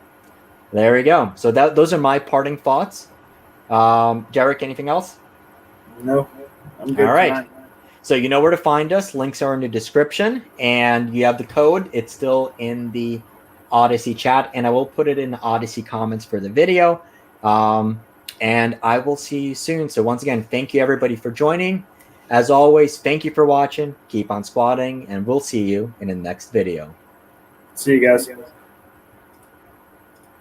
there we go. So those are my parting thoughts. Derek, anything else? No, I'm good. All right. tonight. So you know where to find us. Links are in the description, and you have the code. It's still in the Odyssey chat, and I will put it in the Odyssey comments for the video. And I will see you soon. So once again, thank you everybody for joining. As always, thank you for watching. Keep on squatting, and we'll see you in the next video. See you guys.